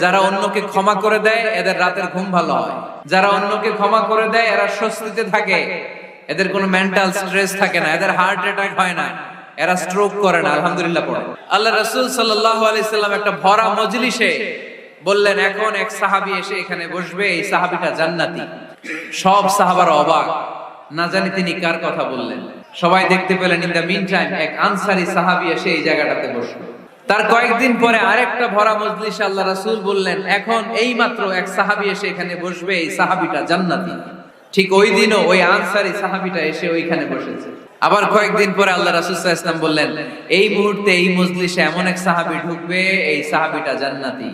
যারা অন্যকে ক্ষমা করে দেয় এদের রাতের ঘুম ভালো হয়। যারা অন্যকে ক্ষমা করে দেয় এরা স্বস্তিতে থাকে, এদের কোনো মেন্টাল স্ট্রেস থাকে না, এদের হার্ট অ্যাটাক হয় না, এরা স্ট্রোক করে না। আলহামদুলিল্লাহ পড়ে। আল্লাহ রাসূল সাল্লাল্লাহু আলাইহি সাল্লাম একটা ভরা মজলিসে বললেন, এখন এক সাহাবী এসে এখানে বসবে, এই সাহাবীটা জান্নাতি। সব সাহাবারা অবাক, না জানি তিনি কার কথা বললেন। সবাই দেখতে পেলেন ইন দ্য মিন টাইম এক আনসারী সাহাবী এসে এই জায়গাটাতে বসলো। তার কয়েকদিন পরে আরেকটা ভরা মজলিসে আল্লাহ রাসূল বললেন, এখন এই মাত্র এক সাহাবী এসে এখানে বসবে, এই সাহাবীটা জান্নাতি। ঠিক ওই দিনও ওই আনসারী সাহাবীটা এসে ওইখানে বসেছে। আবার কয়েকদিন পরে আল্লাহ রাসূল সাল্লাল্লাহু আলাইহি ওয়াসাল্লাম বললেন, এই মুহূর্তে এই মজলিসে এমন এক সাহাবী ঢুকবে, এই সাহাবীটা জান্নাতি।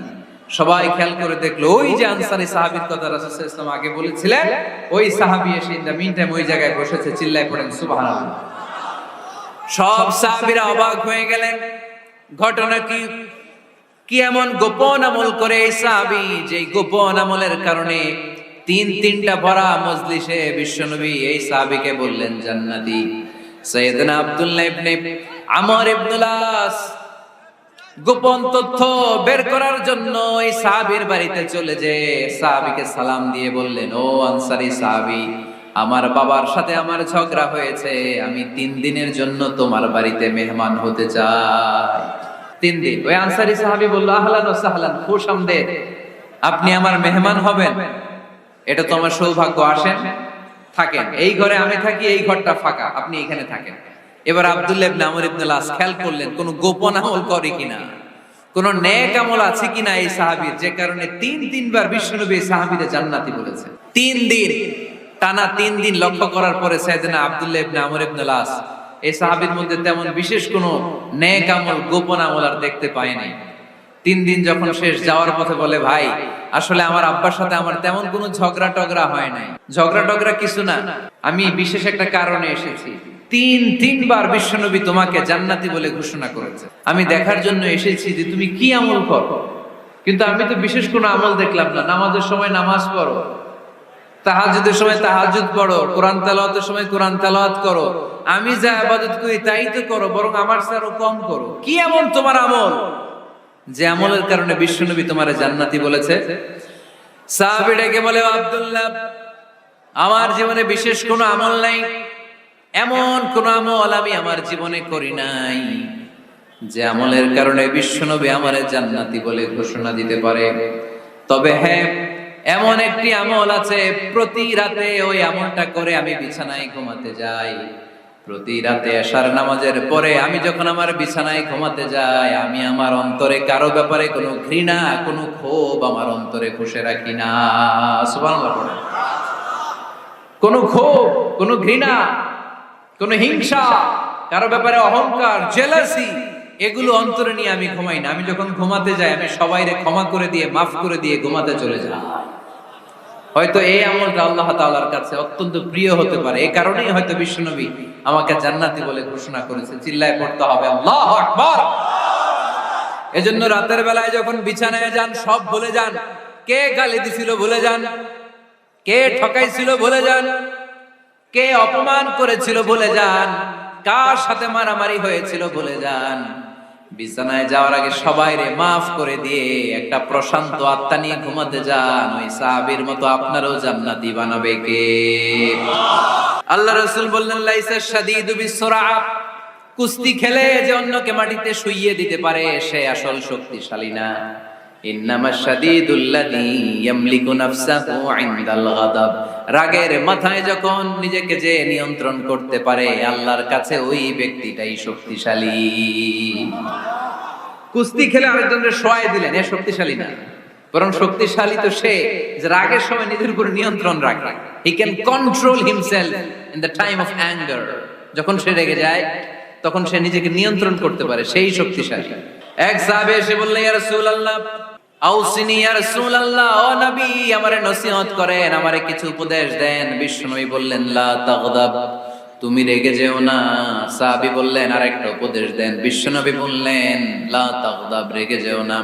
সবাই খেয়াল করে দেখলো, ওই যে আনসারী সাহাবীর কথা রাসূল সাল্লাল্লাহু আলাইহি ওয়াসাল্লাম আগে বলেছিলেন, ওই সাহাবী এসে ইন দ্য মিন টাইম ওই জায়গায় বসেছে। চিল্লায় পড়েন সুবহানাল্লাহ। সব সাহাবীরা অবাক হয়ে গেলেন। ঘটনা কি? কি এমন গোপন আমল করে এই সাহাবী, যে গোপন আমলের কারণে তিনটা ভরা মজলিসে বিশ্বনবী এই সাহাবীকে বললেন জান্নাতি। সাইয়েদনা আব্দুল্লাহ ইবনে আমর ইবনুল আস গোপন তথ্য বের করার জন্য এই সাহাবীর বাড়িতে চলে যে সাহাবীকে সালাম দিয়ে বললেন, ও আনসারী সাহাবী, আমার বাবার সাথে আমার ঝগড়া হয়েছে, আমি 3 দিনের জন্য তোমার বাড়িতে মেহমান হতে চাই। 3 দিন। ওই আনসারী সাহাবী বলল, আহলান ওয়া সাহলান, খুশামদেদ, আপনি আমার মেহমান হবেন, এটা তো আমার সৌভাগ্য, আসেন থাকেন, এই ঘরে আমি থাকি, এই ঘরটা ফাঁকা, আপনি এখানে থাকেন। এবার আব্দুল্লাহ ইবনে আমর ইবনুল আস খেয়াল করলেন কোন গোপন আমল করে কিনা, কোন নেক আমল আছে কিনা এই সাহাবীর, যে কারণে 3 বার বিশ্বনবী এই সাহাবীকে জান্নাতি বলেছে। 3 দিন টানা 3 দিন লক্ষ্য করার পরে সাইয়েদনা আব্দুল্লাহ ইবনে আমর ইবনুল আস এই সাহাবীর মধ্যে তেমন বিশেষ কোনো নেক আমল, গোপন আমল আর দেখতে পায় নাই। 3 দিন যখন শেষ, যাওয়ার পথে বলে, ভাই আসলে আমার আব্বার সাথে আমার তেমন কোনো ঝগড়া টগড়া হয় নাই, ঝগড়া টগড়া কিছু না, আমি বিশেষ একটা কারণে এসেছি। 3 বার বিশ্বনবী তোমাকে জান্নাতি বলে ঘোষণা করেছে, আমি দেখার জন্য এসেছি যে তুমি কি আমল করো, কিন্তু আমি তো বিশেষ কোনো আমল দেখলাম না। নামাজের সময় নামাজ পড়ো, তাহাজ্জুদের সময় তাহাজ্জুদ পড়ো, কোরআন তেলাওয়াতের সময় কোরআন তেলাওয়াত করো, আমি যা ইবাদত করি তাই তো করো, বরং আমার চেয়ে কম করো। কি এমন তোমার আমল যে আমলের কারণে বিশ্বনবী তোমারে জান্নাতি বলেছে? সাহাবী ডেকে বলে, আব্দুল্লাহ, আমার জীবনে বিশেষ কোনো আমল নাই, এমন কোন আমল আমি আমার জীবনে করি নাই যে আমলের কারণে বিশ্বনবী আমারে জান্নাতি বলে ঘোষণা দিতে পারে। তবে হ্যাঁ, এমন একটি আমল আছে, প্রতি রাতে ওই আমলটা করে আমি বিছানায় ঘুমাতে যাই। প্রতি রাতে এশার নামাজের পরে আমি যখন আমার বিছানায় ঘুমাতে যাই, আমি আমার অন্তরে কারো ব্যাপারে কোনো ঘৃণা, কোনো ক্ষোভ আমার অন্তরে পুষে রাখি না। সুবহানাল্লাহ পড়ে। কোনো ক্ষোভ, কোনো ঘৃণা, কোনো হিংসা, কারো ব্যাপারে অহংকার, জেলাসি, এগুলো অন্তরে নিয়ে আমি ঘুমাই না। আমি যখন ঘুমাতে যাই, আমি সবাইরে ক্ষমা করে দিয়ে, মাফ করে দিয়ে ঘুমাতে চলে যাই। হয়তো এই আমলটা আল্লাহ তাআলার কাছে অত্যন্ত প্রিয় হতে পারে, এই কারণেই হয়তো বিশ্বনবী আমাকে জান্নাতি বলে ঘোষণা করেছে। চিল্লায় পড়তে হবে আল্লাহু আকবার। এজন্য রাতের বেলায় যখন বিছানায় যান, সব ভুলে যান। কে গালি দিছিল ভুলে যান, কে ঠকাইছিল ভুলে যান, কে অপমান করেছিল ভুলে যান, কার সাথে মারামারি হয়েছিল ভুলে যান। বিছানায় যাওয়ার আগে সবাইরে মাফ করে দিয়ে একটা প্রশান্ত আত্মা নিয়ে ঘুমাতে যান। ওই সাহাবীর মতো আপনারও জান্নাতি বানাবে কে? আল্লাহ রাসূল বললেন, লাইসা শাদীদু বিসসুরা, কুস্তি খেলে যে অন্যকে মাটিতে শুইয়ে দিতে পারে সে আসল শক্তিশালী না। ইন্নামাশ শাদীদুল্লাযী ইয়ামলিকু নাফসাহু ইনদাল গাদাব, রাগের মাথায় যখন নিজেকে যে নিয়ন্ত্রণ করতে পারে, আল্লাহর কাছে ওই ব্যক্তিটাই শক্তিশালী। কুস্তি খেলে আরেকজনের শোয়ায় দিলেন, এ শক্তিশালী না, বরং শক্তিশালী তো সে যে রাগের সময় নিজের উপর নিয়ন্ত্রণ রাখে। He can control himself in the time of anger. যখন সে রেগে যায় তখন সে নিজেকে নিয়ন্ত্রণ করতে পারে, সেই শক্তিশালী। এক সাহাবী এসে বললেন, ইয়া রাসূলুল্লাহ আউসিনি, ইয়া রাসূলুল্লাহ, ও নবী আমারে নসিহত করেন, আমারে কিছু উপদেশ দেন। বিশ্বনবী বললেন, লা তাগদাব, তুমি রেগে যেও না। সাহাবী বললেন, আরেকটা উপদেশ দেন। বিশ্বনবী বললেন, লা তাগদাব, রেগে যেও না।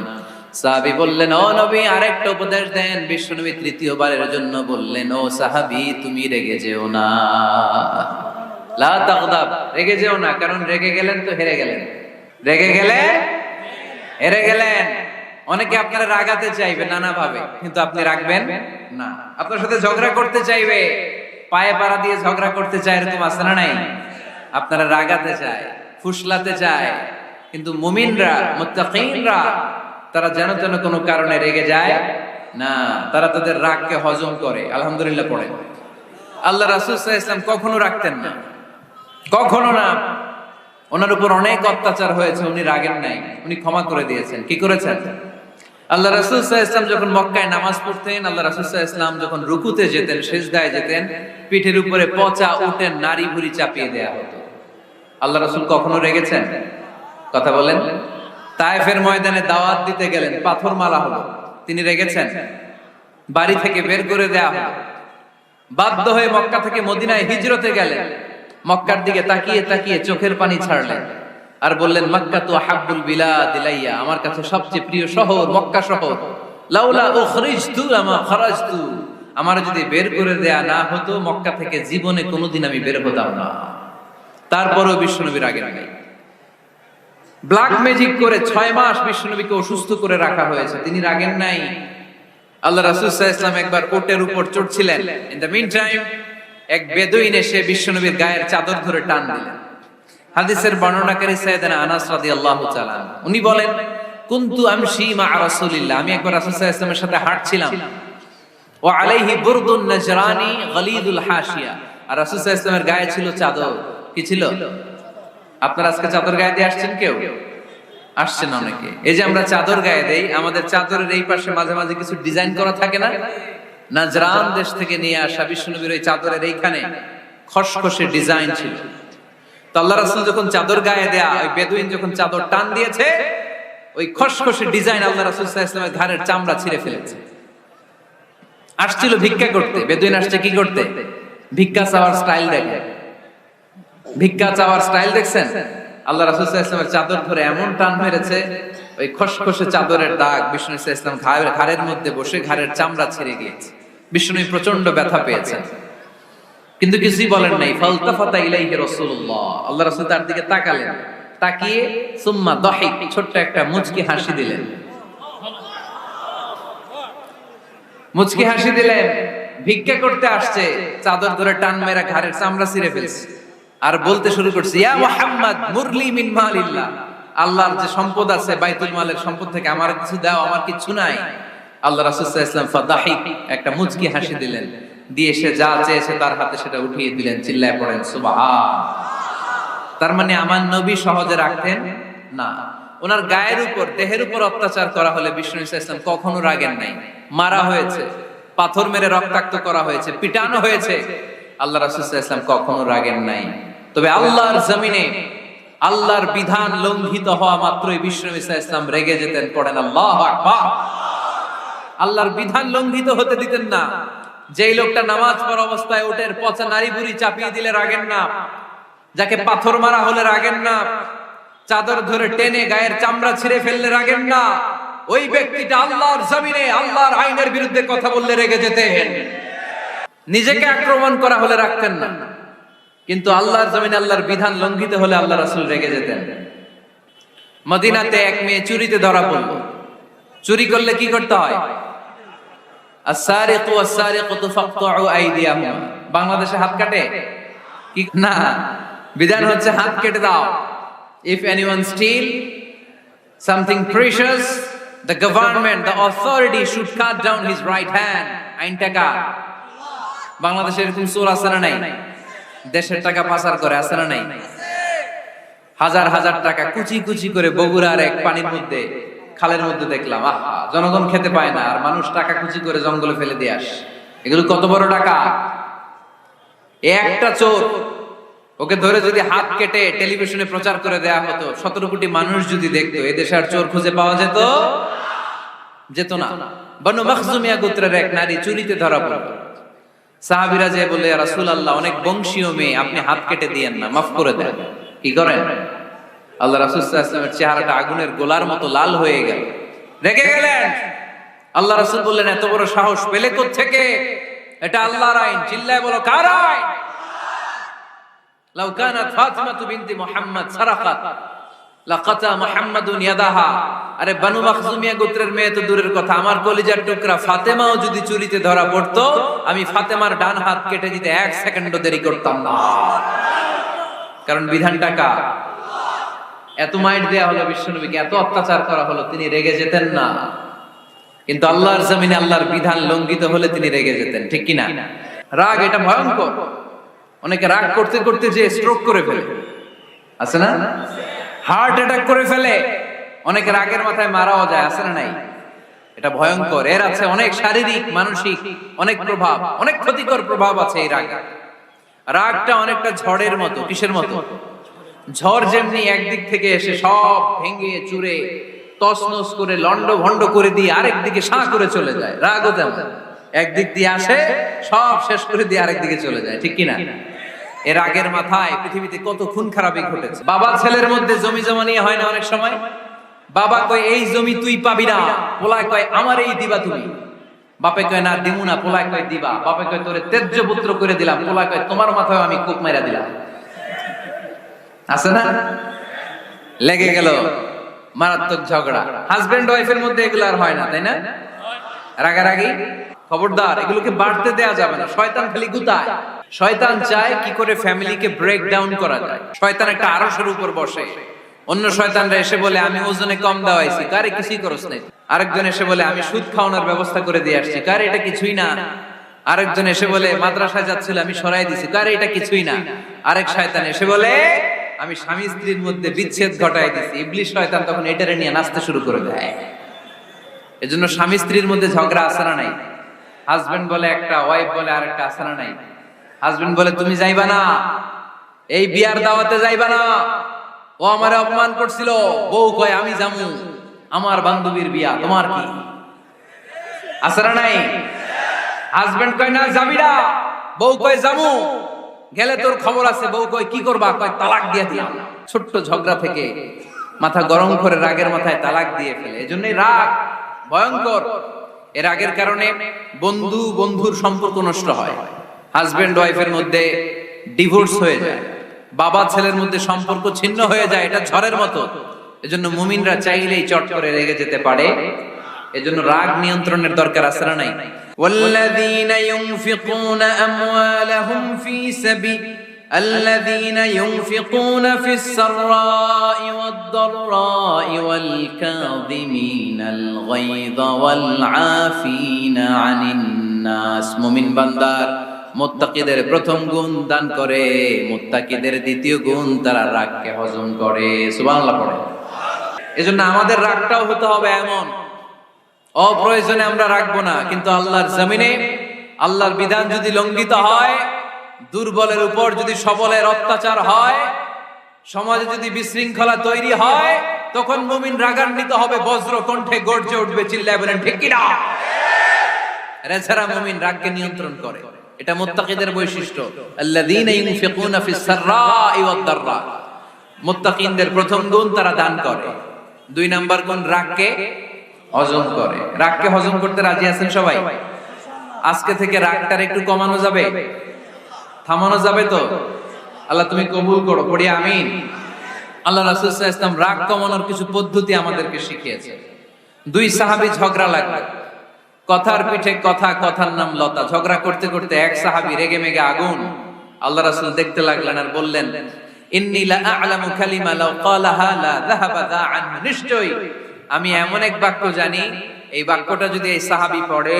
সাহাবী বললেন, ও নবী আরেকটা উপদেশ দেন। বিশ্বনবী তৃতীয়বারের জন্য বললেন, ও সাহাবী তুমি রেগে যেও না, লা তাগদাব, রেগে যেও না, কারণ রেগে গেলেন তো হেরে গেলেন, রেগে গেলে হেরে গেলেন। অনেকে আপনারা রাগাতে চাইবে নানা ভাবে, কিন্তু আপনি রাখবেন না। আপনার সাথে ঝগড়া করতে চাইবে, পায়ে পাড়া দিয়ে ঝগড়া করতে চায়, এরকম আছে না নাই? আপনারা রাগাতে চায়, ফুসলাতে চায়, কিন্তু মুমিনরা, মুত্তাকিনরা তারা যেন তেন কোনো কারণে রেগে যায় না, তারা তাদের রাগকে হজম করে। আলহামদুলিল্লাহ পড়ে। আল্লাহ রাসূল সাল্লাল্লাহু আলাইহি ওয়াসাল্লাম কখনো রাখতেন না, কখনো না। ওনার উপর অনেক অত্যাচার হয়েছে, উনি রাগেন নাই, উনি ক্ষমা করে দিয়েছেন। কি করেছেন? আল্লাহ রাসূল সাল্লাল্লাহু আলাইহি ওয়াসাল্লাম যখন মক্কায় নামাজ পড়তেন, আল্লাহ রাসূল সাল্লাল্লাহু আলাইহি ওয়াসাল্লাম যখন রুকুতে যেতেন, সিজদায় যেতেন, পিঠের উপরে পচা উটের নাড়ি ভুঁড়ি চাপিয়ে দেয়া হতো। আল্লাহ রাসূল কখনো রেগেছেন? কথা বলেন। তায়েফের ময়দানে দাওয়াত দিতে গেলেন, পাথর মারা হলো, তিনি রেগেছেন? বাড়ি থেকে বের করে দেয়া হলো, বাধ্য হয়ে মক্কা থেকে মদিনায় হিজরতে গেলেন, মক্কার দিকে তাকিয়ে তাকিয়ে চোখের পানি ছাড়লেন আর বললেন, মক্কা তু আহাব্বুল বিলাদ ইলাইয়া, আমার কাছে সবচেয়ে প্রিয় শহর মক্কা শহর। লাউলা উখরিজতু লামা খারাজতু, আমার যদি বের করে দেয়া না হতো মক্কা থেকে জীবনে কোনোদিন আমি বের হতাম না। তারপরেও বিশ্বনবী রাগেন নাই। ব্ল্যাক ম্যাজিক করে 6 মাস বিশ্বনবীকে অসুস্থ করে রাখা হয়েছে, তিনি রাগেন নাই। আল্লাহ রাসূল সাল্লাল্লাহু আলাইহি ওয়াসাল্লাম একবার উটের উপর চড়ছিলেন, ইন দ্য মিন টাইম এক বেদুইন এসে বিশ্বনবীর গায়ের চাদর ধরে টান দিলেন। হাদিসের বর্ণনাকারী সাইয়েদনা আনাস রাদিয়াল্লাহু তাআলা উনি বলেন, কুনতু আমশি মা রাসূলিল্লাহ, আমি একবার রাসূল সাল্লাল্লাহু আলাইহি ওয়াসাল্লামের সাথে হাঁটছিলাম, ওয়া আলাইহি বুরদুন নাজরানি গলিদুল হাশিয়া, আর রাসূল সাল্লাল্লাহু আলাইহি ওয়াসাল্লামের গায়ে ছিল চাদর। কি ছিল? আপনারা আজকে চাদর গায়ে দিয়ে আসছেন? কেউ আসছেন? অনেকে। এই যে আমরা চাদর গায়ে দেই, আমাদের চাদরের এই পাশে মাঝে মাঝে কিছু ডিজাইন করা থাকে না? নাজরান দেশ থেকে নিয়ে আসা বিশ্বনবীর ওই চাদরের এইখানে খসখসে ডিজাইন ছিল। তো আল্লাহ রাসূল যখন চাদর গায়ে দেয়া, ওই বেদুইন যখন চাদর টান দিয়েছে, ওই খসখসে ডিজাইন আল্লাহ রাসূল সাল্লাল্লাহু আলাইহি ওয়াসাল্লামের ঘাড়ের চামড়া ছিঁড়ে ফেলেছে। আসছিল ভিক্ষা করতে, বেদুইন আসছে কি করতে? ভিক্ষা চাওয়ার স্টাইল দেখেন, ভিক্ষা চাওয়ার স্টাইল দেখছেন? আল্লাহ রাসূল সাল্লাল্লাহু আলাইহি ওয়াসাল্লামের চাদর ধরে এমন টান মেরেছে, ওই খসখসে চাদরের দাগ বিষ্ণু সাল্লাল্লাহু আলাইহি ওয়াসাল্লাম ঘাড়ের মধ্যে বসে ঘাড়ের চামড়া ছিঁড়ে গিয়েছে। বিষ্ণু প্রচন্ড ব্যথা পেয়েছেন, কিন্তু কিছুই বলেন নাই। ফালতাফাতা ইলাইহি রাসূলুল্লাহ, আল্লাহ রাসূল তার দিকে তাকালেন, তাকিয়ে সুম্মা দাহিক, ছোট্ট একটা মুচকি হাসি দিলেন। মুচকি হাসি দিলেন, ভিক্ষা করতে আসছে, চাদর ধরে টান মেরা ঘাড়ের চামড়া ছিঁড়ে ফেলছে, আর বলতে শুরু করছে, ইয়া মুহাম্মদ মুরলি মিন মালিল্লাহ, আল্লাহর যে সম্পদ আছে বাইতুল মালের সম্পদ থেকে আমার কিছু দাও, আমার কিছু নাই। আল্লাহ রাসূল সাল্লাল্লাহু আলাইহি ওয়াসাল্লাম ফাদাহিক, একটা মুচকি হাসি দিলেন, দিয়ে সে যা চেয়েছে তার হাতে সেটা উঠিয়ে দিলেন। চিল্লায় পড়েন সুবহান। তার মানে আমার নবী সহজে রাখতেন না। ওনার গায়ের উপর, দেহের উপর অত্যাচার করা হলে বিষ্ণু সাল্লাল্লাহু আলাইহি ওয়াসাল্লাম কখনো রাগেন নাই। মারা হয়েছে, পাথর মেরে রক্তাক্ত করা হয়েছে, পিটানো হয়েছে, আল্লাহ রাসূল সাল্লাল্লাহু আলাইহি ওয়াসাল্লাম কখনো রাগেন নাই। তবে আল্লাহর জমিনে আল্লাহর বিধান লঙ্ঘিত হওয়া মাত্রই বিষ্ণু সাল্লাল্লাহু আলাইহি ওয়াসাল্লাম রেগে যেতেন। পড়েন আল্লাহু আকবার। আল্লাহর বিধান লঙ্ঘিত হতে দিতেন না। যেই লোকটা নামাজ পড়া অবস্থায় উটের পচা নাড়ি ভুঁড়ি চাপিয়ে দিলে রাগেন না, যাকে পাথর মারা হলে রাগেন না, চাদর ধরে টেনে গায়ের চামড়া ছিঁড়ে ফেললে রাগেন না, ওই ব্যক্তিটা আল্লাহর জমিনে আল্লাহর আইনের বিরুদ্ধে কথা বললে রেগে যেতেন। নিজেকে আক্রমণ করা হলে রাখতেন না, কিন্তু আল্লাহর জমিনে আল্লাহর বিধান লঙ্ঘিত হলে আল্লাহ রাসূল রেগে যেতেন। মদিনাতে এক মেয়ে চুরিতে ধরা পড়ল। চুরি করলে কি করতে হয়? আস-সারিকু ওয়াস-সারিকাতু ফাকতাউ আইদিয়াহুমা। বাংলাদেশে হাত কাটে কি না? বিধান হচ্ছে হাত কেটে দাও। If anyone steal something precious, the government, the authority should cut down his right hand. আইনটা কার? বাংলাদেশে এরকম চোর আছে না নাই? দেশের টাকা পাচার করে আছে না নাই? হাজার হাজার টাকা কুচি কুচি করে বগুড়ার এক পানির মধ্যে, খালের মধ্যে দেখলাম। আহা, জনগণ খেতে পায় না, আর মানুষ টাকা কুচি করে জঙ্গলে ফেলে দিয়ে আসে। এগুলো কত বড় টাকা! একটা চোর, ওকে ধরে যদি হাত কেটে টেলিভিশনে প্রচার করে দেয়া হতো, 17 কোটি মানুষ যদি দেখতো, এদেশে আর চোর খুঁজে পাওয়া যেত না। বনু মখজুমিয়া গোত্রের এক নারী চুরিতে ধরা পড়ল। সাহাবীরা যে বলে, ইয়া রাসূলুল্লাহ, অনেক বংশীয় মেয়ে, আপনি হাত কেটে দিয়েন না, মাফ করে দেন। কি করেন? আল্লাহ রাসূল সাল্লাল্লাহু আলাইহি ওয়াসাল্লামের চেহারাটা আগুনের গোলার মতো লাল হয়ে গেল, রেগে গেলেন। আল্লাহ রাসূল বললেন, এত বড় সাহস পেলে কোত্থেকে? এটা আল্লাহর আইন। চিল্লায় বলো, কার আইন? লাউ কানাত ফাতিমা বিনতি মুহাম্মদ সারাকাত, লাকাতা মুহাম্মাদুন ইয়াদাহা, আরে বানু মাখজুমিয়া গোত্রের মেয়ে তো দূরের কথা, আমার কলিজার টুকরা ফাতেমাও যদি চুরিতে ধরা পড়তো, আমি ফাতেমার ডান হাত কেটে দিতে 1 সেকেন্ডও দেরি করতাম না। কারণ বিধানটা কার? এত মাইট দেয়া হলো বিশ্বনবীকে, এত অত্যাচার করা হলো, তিনি রেগে যেতেন না। কিন্তু আল্লাহর জমিনে আল্লাহর বিধান লঙ্ঘিত হলে তিনি রেগে যেতেন, ঠিক কিনা? রাগ এটা ভয়ঙ্কর। অনেকে রাগ করতে করতে যে স্ট্রোক করে ফেলে, আছে না? হার্ট অ্যাটাক করে ফেলে। অনেকে রাগের মাথায় মারাও যায়, আছে না নাই? এটা ভয়ঙ্কর। এর আছে অনেক শারীরিক, মানসিক অনেক প্রভাব, অনেক ক্ষতিকর প্রভাব আছে এই রাগ। রাগটা অনেকটা ঝড়ের মতো। কিসের মতো? ঝড় যেমনি একদিক থেকে এসে সব ভেঙে চুরে তছনছ করে লন্ড ভন্ড করে দিয়ে আরেক দিকে সাঁ করে চলে যায়, রাগও তেমন একদিক দিয়ে আসে সব শেষ করে দিয়ে আরেক দিকে চলে যায়, ঠিক কিনা? এর আগের মাথায় পৃথিবীতে কত খুন খারাপি ঘটেছে। বাবা ছেলের মধ্যে জমি জমা নিয়ে হয় না অনেক সময়? বাবা কয় এই জমি তুই পাবি না, পোলায় কয় আমার এই দিবা তুমি। বাপে কয় না দিমু না, পোলায় কয় দিবা। বাপে কয় তোরে তেজ্য পুত্র করে দিলাম, পোলায় কয় তোমার মাথায় আমি কোপ মাইরা দিলাম। আছে না? লেগে গেল, মারাত্মক ঝগড়া। হাজবেন্ড ওয়াইফের মধ্যে এগুলো আর হয় না, তাই না? রাগারাগি, খবরদার, এগুলোকে বাড়তে দেয়া যাবে না। শয়তান খালি গুতায়। শয়তান চায় কি করে ফ্যামিলিকে ব্রেক ডাউন করা যায়। শয়তান একটা আরশের উপর বসে, অন্য শয়তানরা এসে বলে আমি ওজনে কম দেওয়াইছি, কারে কিছুই করছ নাই। আরেকজন এসে বলে আমি সুদ খাওয়ানোর ব্যবস্থা করে দিয়ে আসছি, কারে এটা কিছুই না। আরেকজন এসে বলে মাদ্রাসায় যাচ্ছিল আমি সরাই দিছি, কারে এটা কিছুই না। আরেক শয়তান এসে বলে আমি স্বামী স্ত্রীর মধ্যে বিচ্ছেদ ঘটাই দিছি। ইবলিশ শয়তান তখন এটারে নিয়ে নাচতে শুরু করে দেয়। এজন্য স্বামী স্ত্রীর মধ্যে ঝগড়া আছে না নাই? হাজবেন্ড বলে একটা, ওয়াইফ বলে আরেকটা, আছে না নাই? হাজবেন্ড বলে তুমি যাইবা না, এই বিয়ার দাওয়াতে যাইবা না, ও আমারে অপমান করছিল। বউ কয় আমি যামু, আমার বান্ধবীর বিয়া, তোমার কি? আছে না নাই? হাজবেন্ড কয় না যাবি না, বউ কয় যামু, গেলে তোর খবর আছে। বউ কয় কি করবা? কয় তালাক দিয়ে দিলাম। ছোট্ট ঝগড়া থেকে মাথা গরম করে রাগের মাথায় তালাক দিয়ে ফেলে। এজন্যই রাগ ভয়ঙ্কর। এর রাগের কারণে বন্ধু বন্ধুর সম্পর্ক নষ্ট হয়, হাজবেন্ড ওয়াইফের মধ্যে ডিভোর্স হয়ে যায়, বাবা ছেলের মধ্যে সম্পর্ক ছিন্ন হয়ে যায়। এটা ঝড়ের মতো। এজন্য মুমিনরা চাইলেই চট করে রেগে যেতে পারে। এজন্য রাগ নিয়ন্ত্রণের দরকার আছে না নাই? والذين ينفقون أموالهم في سبيل الذين ينفقون في السراء والضراء والكاظمين الغيظ والعافين عن الناس। মুমিন বান্দার মুত্তাকিদের প্রথম গুণ দান করে, মুত্তাকিদের দ্বিতীয় গুণ তারা রাগকে হজম করে। সুবহানাল্লাহ পড়ে। এজন্য আমাদের রাগটাও হতে হবে এমন, অপ্রয়োজনে আমরা রাখবো না। কিন্তু আল্লাহর জমিনে আল্লাহর বিধান যদি লঙ্ঘিত হয়, দুর্বলের উপর যদি সবলের অত্যাচার হয়, সমাজে যদি বিশৃঙ্খলা তৈরি হয়, তখন মুমিন রাগান্বিত হবে, বজ্র কণ্ঠে গর্জে উঠবে, চিল্লায় বলেন ঠিক কিনা? এছাড়া মুমিন রাগকে নিয়ন্ত্রণ করে। এটা মুত্তাকিদের বৈশিষ্ট্য। আল্লাযীনা ইউনফিকুনা ফিস সাররাই ওয়াদ দাররা। মুত্তাকিনদের প্রথম গুণ তারা দান করে। 2 নাম্বার গুণ রাগকে হজম করে। রাগকে হজম করতে রাজি আছেন সবাই? আজকে থেকে রাগটার একটু কমানো যাবে, থামানো যাবে তো? আল্লাহ তুমি কবুল করো, পড়ি আমিন। আল্লাহ রাসূল সাল্লাল্লাহু আলাইহি ওয়াসাল্লাম রাগ কমানোর কিছু পদ্ধতি আমাদেরকে শিখিয়েছে। 2 সাহাবী ঝগড়া লাগলো, কথার পিঠে কথা, কথার নাম লতা। ঝগড়া করতে করতে এক সাহাবী রেগে মেগে আগুন। আল্লাহ রাসূল দেখতে লাগলেন আর বললেন ইন্নী লা আ'লামু কালিমা লাউ ক্বালাহা লা যাহাবা যা আনহু। নিশ্চয়ই আমি এমন এক বাক্য জানি, এই বাক্যটা যদি এই সাহাবী পড়ে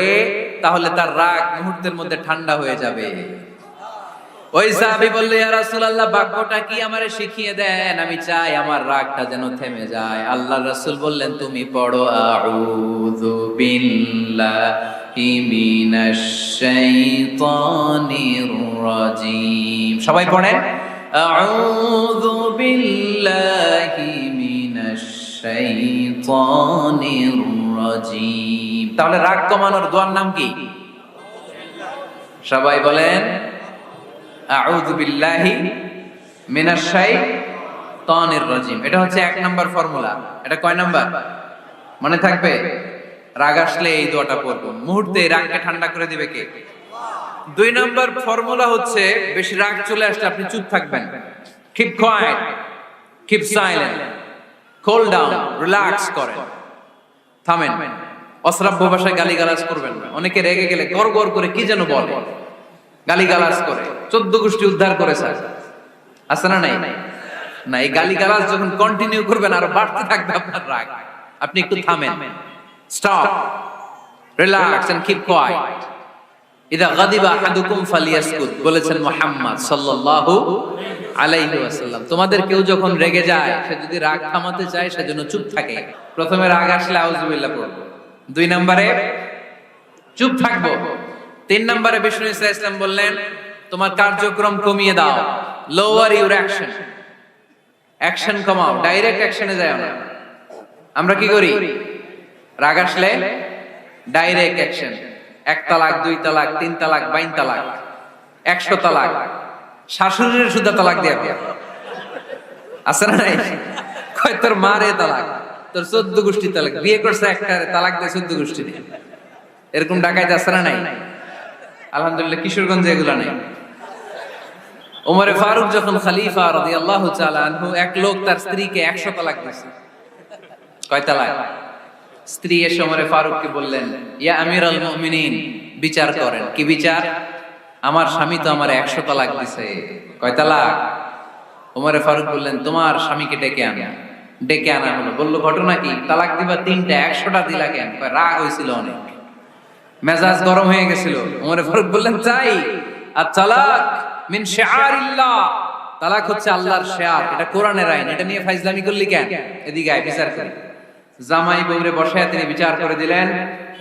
তাহলে তার রাগ মুহূর্তের মধ্যে ঠান্ডা হয়ে যাবে। ওই সাহাবী বলল ইয়া রাসূলুল্লাহ বাক্যটা কি আমারে শিখিয়ে দেন, আমি চাই আমার রাগটা যেন থেমে যায়। আল্লাহর রাসূল বললেন তুমি পড়ো আউযু বিল্লাহি মিনাশ শাইতানির রাজীম। সবাই পড়েন আউযু বিল্লাহি মিনাশ শাইতানির রাজীম। তাহলে রাগ কমানোর দোয়ার নাম কি? সবাই বলেন আউযু বিল্লাহি মিনাশ শাইতানির রাজীম। এটা হচ্ছে 1 নাম্বার ফর্মুলা। এটা কয় নাম্বার মনে থাকবে? রাগ আসলে এই দোয়াটা পড়ব, মুহূর্তে রাগকে ঠান্ডা করে দিবে কে? 2 নাম্বার ফর্মুলা হচ্ছে বেশি রাগ চলে আসলে আপনি চুপ থাকবেন, keep quiet, keep silent. Cool down, relax করেন, থামেন। অশ্রাব্য ভাষায় গালিগালাজ করবেন না। অনেকে রেগে গেলে গড় গড় করে কি যেন বলে, গালিগালাজ করে, 14 গোষ্ঠী উদ্ধার করে স্যার, আছে না নাই? না, এই গালিগালাজ যখন কন্টিনিউ করবেন আর বাড়তে থাকবে আপনার রাগ। আপনি একটু থামেন, stop, relax and keep quiet. ইদা গাদিবা আহাদুকুম ফালিয়াসকুত, বলেছেন মুহাম্মদ সাল্লাল্লাহু আলাইহি ওয়াসাল্লাম, তোমাদের কেউ যখন রেগে যায়, সে যদি রাগ থামাতে চায় সেজন্য চুপ থাকে। প্রথমে রাগ আসলে আউযুবিল্লাহ পড়বো, 2 নম্বরে চুপ থাকবো, 3 নম্বরে বিষ্ণু ইসা ইসলাম বললেন তোমার কার্যক্রম কমিয়ে দাও, লোয়ার ইউর অ্যাকশন, অ্যাকশন কমাও, ডাইরেক্ট অ্যাকশনে যাও না। আমরা কি করি? রাগ আসলে ডাইরেক্ট অ্যাকশন, 1 তালাক, 2 তালাক, 3 তালাক, 22 তালাক, 100 তালাক, শাশুড়ির সুদা তালাক দিয়া আছে না নাই? কয় তোর মারে তালাক, তোর 14 গোষ্ঠী তালাক, বিয়ে করছে একটা তালাক দিয়ে 14 গোষ্ঠী দিয়ে, এরকম ডাকাইতে আছে না নাই? আলহামদুলিল্লাহ কিশোরগঞ্জে এগুলা নাই। ওমরে ফারুক যখন খলিফা রাদিয়াল্লাহু তাআলা আনহু, এক লোক তার স্ত্রীকে 100 তালাক দিয়েছে। কয় তালাক? স্ত্রী এসে ওমরে ফারুককে বললেন, ইয়া আমিরাল মুমিনিন, বিচার করেন। কি বিচার? আমার স্বামী তো আমার 100 তালাক দিয়েছে। কয় তালাক? ওমরে ফারুক বললেন, তোমার স্বামীকে ডেকে আনো। ডেকে আনা হলো। বলল, ঘটনা কি? তালাক দিবা 3টা, 100টা দিলা কেন? কয় রাগ হয়েছিল অনেক, মেজাজ গরম হয়ে গেছিল। ওমরে ফারুক বললেন, চাই আর তালাক মিন শিআরিল্লাহ, তালাক হচ্ছে আল্লাহর শিয়ার, এটা কোরআনের আইন, এটা নিয়ে ফাইজলামি করলি কেন? এদিকে আয়, বিচার করি। জামাই বউরে বসায় তিনি বিচার করে দিলেন,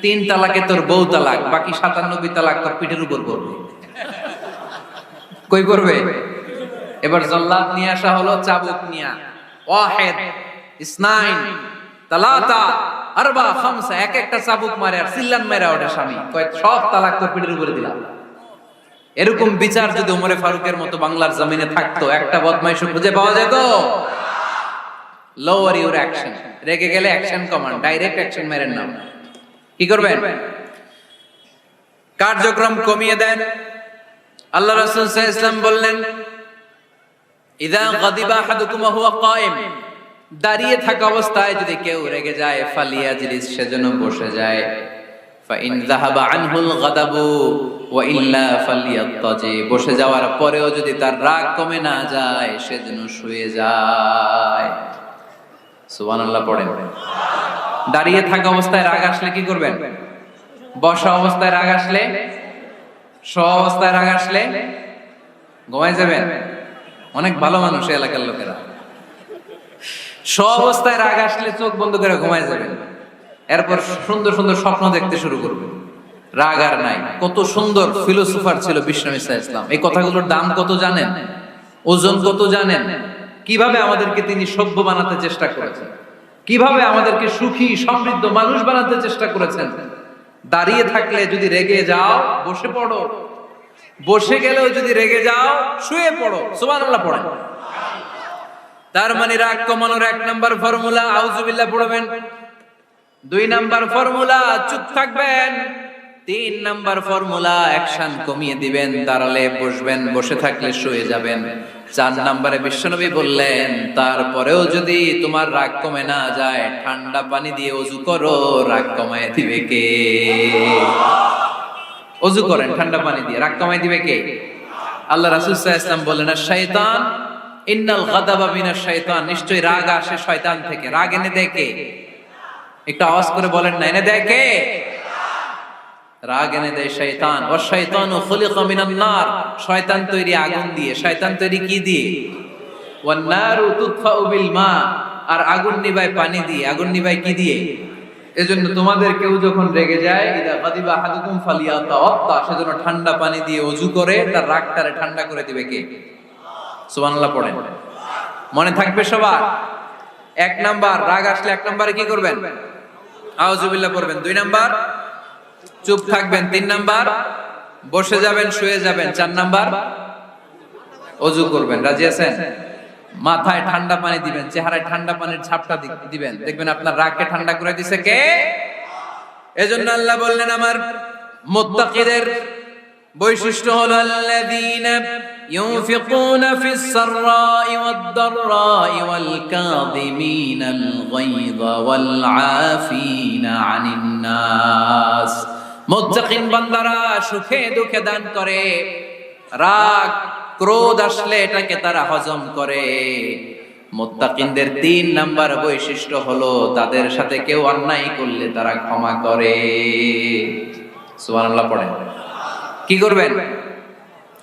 3 তালাকে তোর বউ তালাক, বাকি 97 তালাক তোর পিঠের উপর পড়বে। কই পড়বে? এবার জল্লাদ নিয়ে আসা হলো, চাবুক নিয়া, ওয়াহিদ, ইসনাইন, তালাতা, আরবা, খামসা, এক একটা চাবুক মারে আর সিল্লান মেরা ওটা স্বামী, কয় সব তালাক তোর পিঠের উপরে দিলাম। এরকম বিচার যদি ওমরে ফারুকের মতো বাংলার জমিনে থাকতো, একটা বদমাইশ খুঁজে পাওয়া যেত? লোয়ার ইউর অ্যাকশন, রেগে গেলে অ্যাকশন কমান, ডাইরেক্ট অ্যাকশন মেরেন না। কি করবেন? কার্যক্রম কমিয়ে দেন। আল্লাহ রাসূল সাল্লাল্লাহু আলাইহি ওয়াসাল্লাম বললেন, ইযা গাদিবা আহাদুকুম ওয়া হুয়া কায়েম, দাঁড়িয়ে থাকা অবস্থায় যদি কেউ রেগে যায়, ফালিয়াজলিস, সেজন্য বসে যায়। ফাইন যাহাবা আনহুল গাদাবু ওয়া ইল্লা ফালিয়াত্তাজি, বসে যাওয়ার পরেও যদি তার রাগ কমে না যায়, সেজন্য শুয়ে যায়। সুবহানাল্লাহ পড়েন। দাঁড়িয়ে থাকা অবস্থায় রাগ আসলে কি করবেন? বসা অবস্থায় রাগ আসলে, শোয়া অবস্থায় রাগ আসলে ঘুমায় যাবেন। অনেক ভালো মানুষ এই এলাকার লোকেরা। শোয়া অবস্থায় রাগ আসলে চোখ বন্ধ করে ঘুমায় যাবেন, এরপর সুন্দর সুন্দর স্বপ্ন দেখতে শুরু করবেন। রাগ আর নাই। কত সুন্দর ফিলোসোফার ছিল বিষ্ণু ইসা ইসলাম। এই কথাগুলোর দাম কত জানেন? ওজন কত জানেন? কিভাবে আমাদেরকে তিনি সভ্য বানাতে চেষ্টা করেছেন, কিভাবে আমাদেরকে সুখী সমৃদ্ধ মানুষ বানাতে চেষ্টা করেছেন। দাঁড়িয়ে থাকলে যদি রেগে যাও, বসে পড়ো, বসে গেলেও যদি রেগে যাও, শুয়ে পড়ো। সুবহানাল্লাহ পড়েন। তার মানে রাগ কমানোর 1 নাম্বার ফর্মুলা আউযুবিল্লাহ পড়বেন, 2 নাম্বার ফর্মুলা চুপ থাকবেন, 3 নাম্বার ফর্মুলা অ্যাকশন কমিয়ে দিবেন, দাঁড়ালে বসবেন, বসে থাকলে শুয়ে যাবেন। 4 নাম্বারে বিশ্বনবী বললেন, তারপরেও যদি তোমার রাগ কমে না যায়, ঠান্ডা পানি দিয়ে ওযু করো, রাগ কমায় দিবে কে? ওযু করেন ঠান্ডা পানি দিয়ে, রাগ কমায় দিবে কে? আল্লাহ রাসূল সাল্লাল্লাহু আলাইহি ওয়াসাল্লাম বলেন, শয়তান, ইন্নাল গাদাবা মিনাশ শাইতান, নিশ্চয়ই রাগ আসে শয়তান থেকে। রাগ এনে দেয় কে? একটু আওয়াজ করে বলেন না, এনে দেয় কে? রাগ এনে দেয় শয়তান। ওয়া শাইতানু খুলিকা মিনান নার, শয়তান তৈরি আগুন দিয়ে। শয়তান তৈরি কি দিয়ে? ওয়ান নারু তুতফাউ বিল মা, আর আগুন নিভায় পানি দিয়ে। আগুন নিভায় কি দিয়ে? এজন্য তোমাদের কেউ যখন রেগে যায়, ইদা গাদিবা আহাদুকুম ফালিয়াতাওয়াত্তা, সেজন্য ঠান্ডা পানি দিয়ে ওযু করে তার রাগটারে ঠান্ডা করে দিবে কে? সুবহানাল্লাহ পড়েন। মনে থাকবে সবার? 1 নাম্বার, রাগ আসলে 1 নাম্বারে কি করবেন? আউযুবিল্লাহ পড়বেন। 2 নাম্বার, চুপ থাকবেন। 3 নাম্বার, বসে যাবেন, শুয়ে যাবেন। 4 নাম্বার, ওযু করবেন। রাজি আছেন? মাথায় ঠান্ডা পানি দিবেন, চেহারায় ঠান্ডা পানির ঝাপটা দিবেন, দেখবেন আপনার রাগকে ঠান্ডা করে দিছে কে? এজন্য আল্লাহ বললেন, আমার মুত্তাকিদের বৈশিষ্ট্য হলো আল্লাযীনা ينفقون في السراء والضراء والكاظمين الغيظ والعافين عن الناس মুত্তাকিন বান্দারা সুখে দুঃখে দান করে, রাগ ক্রোধ আসলে এটাকে তারা হজম করে। মুত্তাকিনদের 3 নাম্বার বৈশিষ্ট্য হলো তাদের সাথে কেউ অন্যায় করলে তারা ক্ষমা করে। সুবহানাল্লাহ পড়েন। কি করবেন?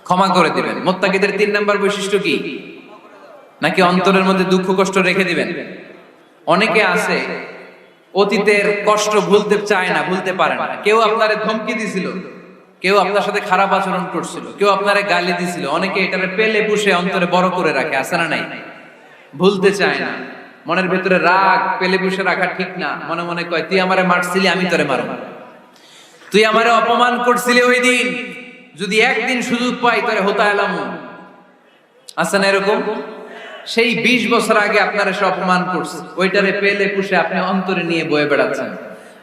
ক্ষমা করে দিবেন। মুত্তাকিদের 3 নাম্বার বৈশিষ্ট্য কি? নাকি অন্তরের মধ্যে দুঃখ কষ্ট রেখে দিবেন? অনেকে আছে অতীতের কষ্ট ভুলতে চায় না, ভুলতে পারে না। কেউ আপনারে ধমকি দিছিল, কেউ আপনার সাথে খারাপ আচরণ করছিল, কেউ আপনারে গালি দিছিল, অনেকে এটারে পেলে পুষে অন্তরে বড় করে রাখে, আছে না নাই? ভুলতে চায় না, মনের ভিতরে রাগ পেলে পুষে রাখা ঠিক না। মনে মনে কয় তুই আমারে মারছিলি, আমি তোরে মারব, তুই আমারে অপমান করছিলি ওই দিন, যদি একদিন সুযোগ পাই তোরে হতা এলাম। আছে না এরকম? সেই 20 বছর আগে আপনারা সে অপমান করছে, ওইটারে পেলে পুষে আপনি অন্তরে নিয়ে বয়ে বেড়াচ্ছেন।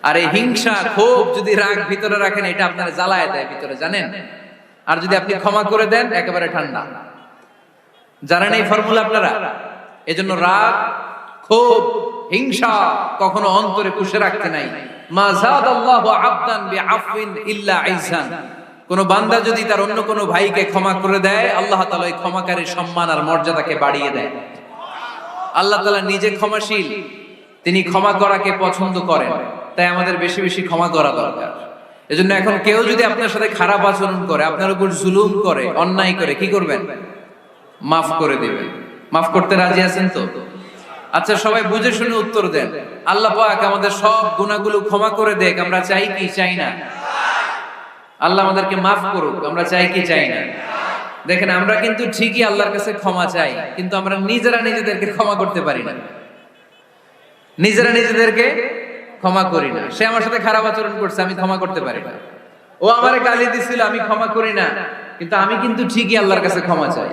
আর এই হিংসা ক্ষোভ যদি রাগ ভিতরে রাখেন, এটা আপনারা জ্বালায় দেয় ভিতরে, জানেন? আর যদি আপনি ক্ষমা করে দেন, একেবারে ঠান্ডা। জানেন এই ফর্মুলা আপনারা? এজন্য রাগ ক্ষোভ হিংসা কখনো অন্তরে পুষে রাখতে নাই। মা যাদাল্লাহু আবদান বিআফওয়িন ইল্লা ইহসান। কোন বান্দা যদি তার অন্য কোন ভাইকে ক্ষমা করে দেয়, আল্লাহ তাআলা ওই ক্ষমাকারীর সম্মান আর মর্যাদাকে বাড়িয়ে দেয়। আল্লাহ তাআলা নিজে ক্ষমাশীল, তিনি ক্ষমা করাকে পছন্দ করেন। তাই আমাদের বেশি বেশি ক্ষমা করা দরকার। এজন্য এখন কেউ যদি আপনার সাথে খারাপ আচরণ করে, আপনার উপর জুলুম করে, অন্যায় করে, কি করবেন? মাফ করে দিবেন। মাফ করতে রাজি আছেন তো? আচ্ছা, সবাই বুঝে শুনে উত্তর দেন। আল্লাহ পাক আমাদের সব গুনাহগুলো ক্ষমা করে দেখ, আমরা চাই কি চাই না? আল্লাহ আমাদেরকে মাফ করুক, আমরা চাই কি চাই না? দেখেন, আমরা কিন্তু ঠিকই আল্লাহর কাছে ক্ষমা চাই, কিন্তু আমরা নিজেরা নিজেদেরকে ক্ষমা করতে পারি না। নিজেরা নিজেদেরকে ক্ষমা করি না। সে আমার সাথে খারাপ আচরণ করছে, আমি ক্ষমা করতে পারি না। ও আমারে গালি দিছিল, আমি ক্ষমা করি না, কিন্তু আমি কিন্তু ঠিকই আল্লাহর কাছে ক্ষমা চাই।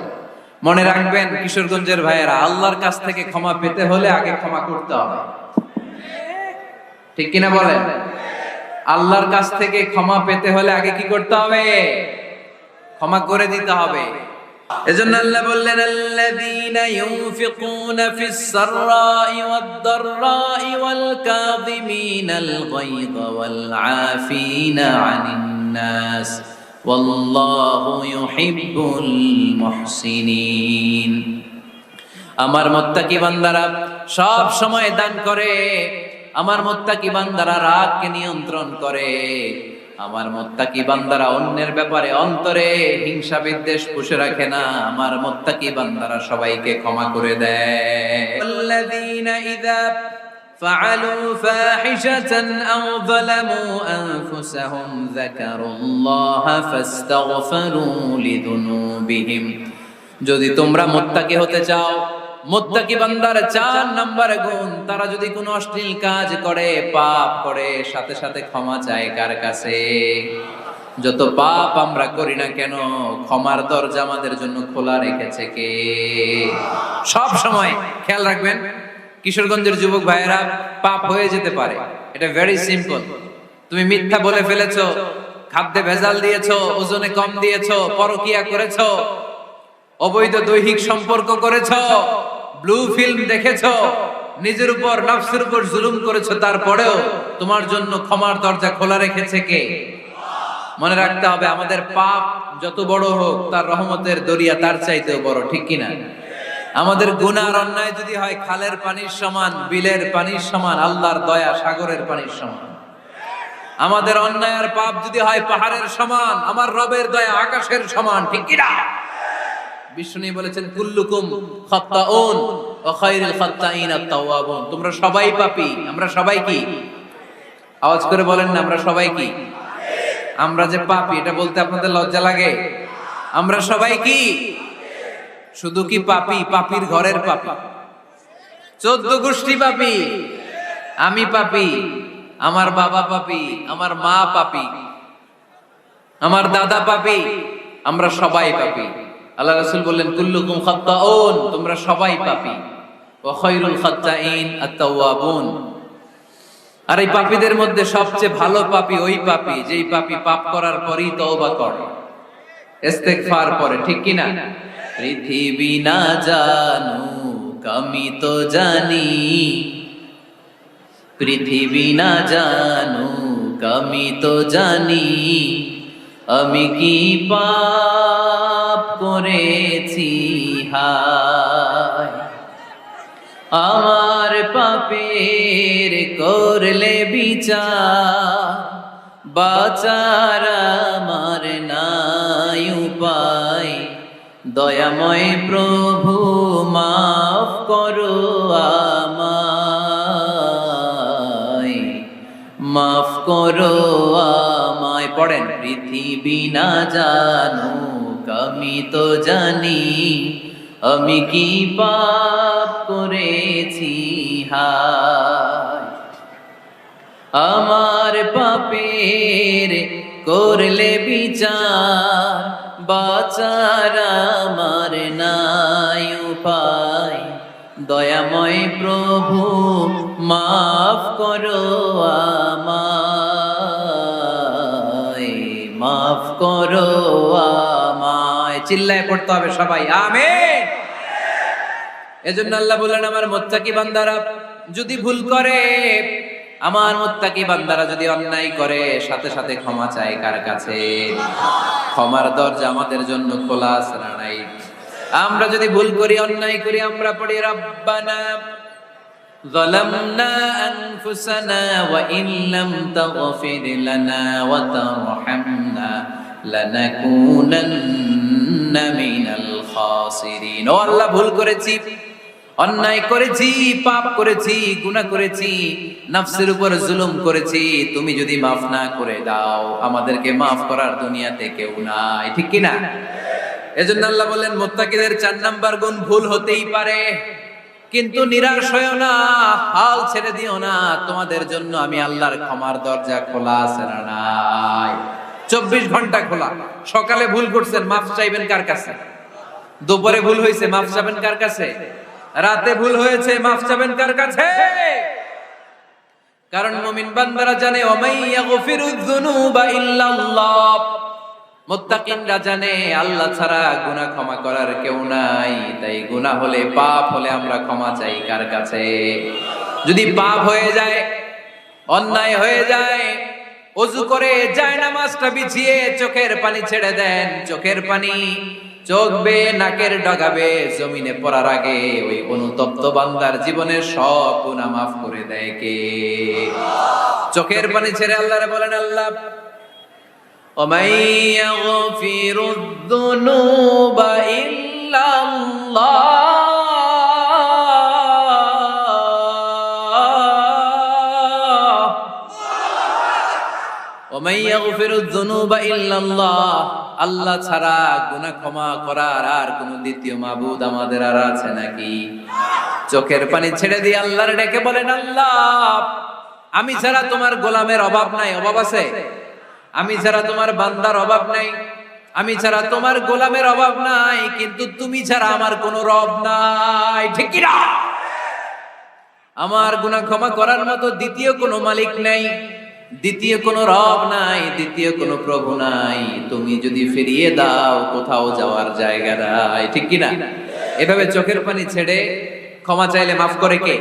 মনে রাখবেন কিশোরগঞ্জের ভাইয়েরা, আল্লাহর কাছ থেকে ক্ষমা পেতে হলে আগে ক্ষমা করতে হবে। ঠিক কিনা বলেন? আল্লাহর কাছ থেকে ক্ষমা পেতে হলে আগে কি করতে হবে? ক্ষমা করে দিতে হবে। এজন্য আল্লাহ বললেন, আল্লাযীনা ইউনফিকুনা ফিস সাররাই ওয়াদ দাররাই ওয়াল কাযিমিনাল গায়যা ওয়াল আফিনা আনিন নাস ওয়াল্লাহু ইউহিব্বুল মুহসিনিন। আমার মুত্তাকি বান্দারা সব সময় দান করে, আমার মুত্তাকি বান্দারা রাগকে নিয়ন্ত্রণ করে, আমার মুত্তাকি বান্দারা অন্যের ব্যাপারে অন্তরে হিংসা বিদ্বেষ পুষে রাখে না, আমার মুত্তাকি বান্দারা সবাইকে ক্ষমা করে দেয়। আল্লাযীনা ইযা ফাআলু ফাহিশাতান আও যালামু আনফুসাহুম যাকারুল্লাহা ফাস্তাগফিরু লিযুনুবিহিম। যদি তোমরা মুত্তাকি হতে চাও, মুত্তাকি বান্দার 4 নম্বর গুণ, তারা যদি কোনো অশ্লীল কাজ করে, পাপ করে, সাথে সাথে ক্ষমা চায় কার কাছে? যত পাপ আমরা করি না কেন, ক্ষমার দরজা আমাদের জন্য খোলা রেখেছে কে? সব সময় খেয়াল রাখবেন, কিশোরগঞ্জের যুবক ভাইয়েরা, পাপ হয়ে যেতে পারে, এটা ভেরি সিম্পল। তুমি মিথ্যা বলে ফেলেছো, খাদ্যে ভেজাল দিয়েছো, ওজনে কম দিয়েছো, পরকিয়া করেছো, অবৈধ দৈহিক সম্পর্ক করেছো, ব্লু ফিল্ম দেখেছো, নিজের উপর নফসের উপর জুলুম করেছো, তারপরেও তোমার জন্য ক্ষমার দরজা খোলা রেখেছে কে? মনে রাখতে হবে, আমাদের পাপ যত বড় হোক, তার রহমতের দরিয়া তার চাইতেও বড়, ঠিক কিনা? আমাদের গুনাহ অন্যায় যদি হয় খালের পানির সমান, বিলের পানির সমান, আল্লাহর দয়া সাগরের পানির সমান। আমাদের অন্যায় আর পাপ যদি হয় পাহাড়ের সমান, আমার রবের দয়া আকাশের সমান, ঠিক কিনা? বিষ্ণু বলেছেন, কুল্লুকুম খাত্তাউন ওয়া খায়রুল খাত্তাইন আত-তাওয়াবুন। তোমরা সবাই পাপী, আমরা সবাই কি? আওয়াজ করে বলেন না, আমরা সবাই কি? আমরা যে পাপী, এটা বলতে আপনাদের লজ্জা লাগে? আমরা সবাই কি? শুধু কি পাপী? পাপীর ঘরের পাপী, 14 গোষ্ঠী পাপী। আমি পাপী, আমার বাবা পাপী, আমার মা পাপী, আমার দাদা পাপী, আমরা সবাই পাপী। আল্লাহ রাসূল বললেন, কুল্লুকুম খাত্তাউন, তোমরা সবাই পাপী, ওয়া খায়রুল খাত্তাইন আত-তাওয়াবুন। আর এই পাপীদের মধ্যে সবচেয়ে ভালো পাপী ওই পাপী যেই পাপী পাপ করার পরই তওবা করে। ইস্তেগফার পরে, ঠিক কি না? পৃথিবী না জানুক আমি তো জানি, পৃথিবী না জানুক আমি তো জানি, আমি কি পাপ করেছি হায়। আমার পাপের করলে বিচার, বাঁচার আমার নাই উপায়, দয়াময় প্রভু মাফ করো আমায়, মাফ করো আমায়। পড়েন, পৃথিবী না জানুক আমি তো জানি, আমি কি পাপ করেছি হায়। আমার পাপের করলে বিচার, বাঁচার আমার নাই উপায়, দয়াময় প্রভু মাফ করো আমায়, মাফ করো আমায়। চিল্লায় পড়তে হবে সবাই, আমিন। এজন্য আল্লাহ বললেন, আমার মুত্তাকি বান্দারা যদি ভুল করে, আমার মুত্তাকি বান্দারা যদি অন্যায় করে, সাথে সাথে ক্ষমা চায় কার কাছে? ক্ষমার দরজা আমাদের জন্য খোলা আছে না নাই? আমরা যদি ভুল করি, অন্যায় করি, আমরা পড়ি রব্বানা যালামনা আনফুসানা ওয়া ইন লাম তাগফির লানা ওয়া তারহামনা লানাকুনান্না মিনাল খাসিরিন। ও আল্লাহ, ভুল করেছি, অন্যায় করেছি, পাপ করেছি, গুনাহ করেছি, নফসের উপর জুলুম করেছি, তুমি যদি মাফ না করে দাও, আমাদেরকে মাফ করার দুনিয়াতে কেউ নাই, ঠিক কি না? এজন্য আল্লাহ বললেন, মুত্তাকিদের 4 নাম্বার গুণ, ভুল হতেই পারে কিন্তু নিরাশ হয়ো না, হাল ছেড়ে দিও না, তোমাদের জন্য আমি আল্লাহর ক্ষমার দরজা খোলা আছে না নাই? 24 ঘন্টা খোলা। সকালে ভুল করছেন, মাফ চাইবেন কার কাছে? দুপুরে ভুল হয়েছে, মাফ চাইবেন কার কাছে? রাতে ভুল হয়েছে, মাফ চাইবেন কার কাছে? কারণ মুমিন বান্দারা জানে, ওমাইয়া গফিরুয যুনুবা ইল্লাল্লাহ। মুত্তাকিনরা জানে, আল্লাহ ছাড়া গুনাহ ক্ষমা করার কেউ নাই। তাই গুনাহ হলে, পাপ হলে আমরা ক্ষমা চাই কার কাছে? যদি পাপ হয়ে যায়, অন্যায় হয়ে যায়, ওযু করে জায়নামাজটা বিছিয়ে চোখের পানি ছেড়ে দেন, চোখের পানি চোখ বেয়ে নাকের ডগাবে জমিনে পড়ার আগে ওই অনুতপ্ত বান্দার জীবনের সব গুনাহ মাফ করে দেয় কে? চোখের পানি ছেড়ে আল্লাহরে বলেন, আল্লাহ ومن يغفر الذنوب إلا الله ومن يغفر الذنوب إلا الله। আল্লাহ ছাড়া গুনাহ ক্ষমা করার আর কোন দ্বিতীয় মাবুদ আমাদের আর আছে নাকি? চোখের পানি ছেড়ে দিয়ে আল্লাহর ডেকে বলেন, আল্লাহ আমি ছাড়া তোমার গোলামের অভাব নাই, অভাব আছে? আমি ছাড়া তোমার বান্দার অভাব নাই, আমি ছাড়া তোমার গোলামের অভাব নাই, কিন্তু তুমি ছাড়া আমার কোনো রব নাই, ঠিক কি না? আমার গুনাহ ক্ষমা করার মতো দ্বিতীয় কোনো মালিক নাই, দ্বিতীয় কোনো রব নাই, দ্বিতীয় কোনো প্রভু নাই। তুমি যদি ফিরিয়ে দাও, কোথাও যাওয়ার জায়গা নাই, ঠিক কি না? এভাবে চোখের পানি ছেড়ে ক্ষমা চাইলে মাফ করে কে?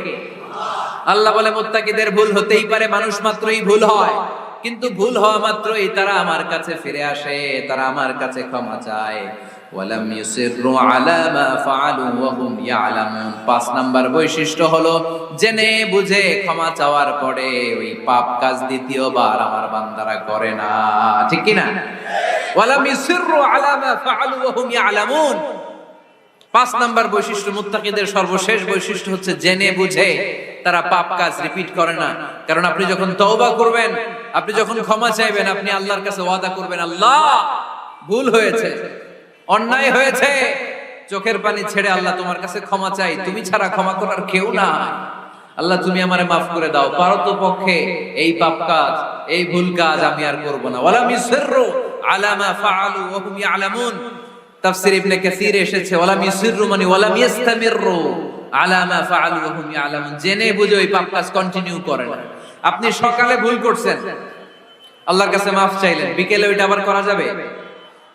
আল্লাহ বলে, মুত্তাকিদের ভুল হতেই পারে, মানুষ মাত্রই ভুল হয়, কিন্তু ভুল হওয়া মাত্রই তারা আমার কাছে ফিরে আসে, তারা আমার কাছে ক্ষমা চায়। ওয়ালাম ইউসিররু আলা মা ফাআলু ওয়া হুম ইয়ালামুন। 5 নাম্বার বৈশিষ্ট্য হলো, জেনে বুঝে ক্ষমা চাওয়ার পরে ওই পাপ কাজ দ্বিতীয়বার আমার বান্দারা করে না, ঠিক কি না? ওয়ালাম ইউসিররু আলা মা ফাআলু ওয়া হুম ইয়ালামুন। 5 নাম্বার বৈশিষ্ট্য, মুত্তাকিদের সর্বশেষ বৈশিষ্ট্য হচ্ছে জেনে বুঝে তারা পাপ কাজ রিপিট করে না। কারণ আপনি যখন তওবা করবেন, আপনি যখন ক্ষমা চাইবেন, আপনি আল্লাহর কাছে ওয়াদা করবেন, আল্লাহ ভুল হয়েছে, অন্যায় হয়েছে, চোখের পানি ছেড়ে আল্লাহ তোমার কাছে ক্ষমা চাই, তুমি ছাড়া ক্ষমা করার কেউ না, আল্লাহ তুমি আমারে মাফ করে দাও, পারতপক্ষে এই পাপ কাজ, এই ভুল কাজ আমি আর করব না। ওয়ালাম ইউসিররু আলা মা ফাআলু ওয়া হুম ইয়ালামুন। তাফসীর ইবনে কাসীর এসেছে, ওয়ালাম ইউসিররু মানে ওয়ালাম ইস্তামিররু আলা মা ফাআলু ওয়া হুম ইয়ালামুন, জেনে বুঝে ওই পাপ কাজ কন্টিনিউ করে না। আপনি সকালে ভুল করছেন, আল্লাহর কাছে মাফ চাইলেন, বিকেলে ওইটা আবার করা যাবে?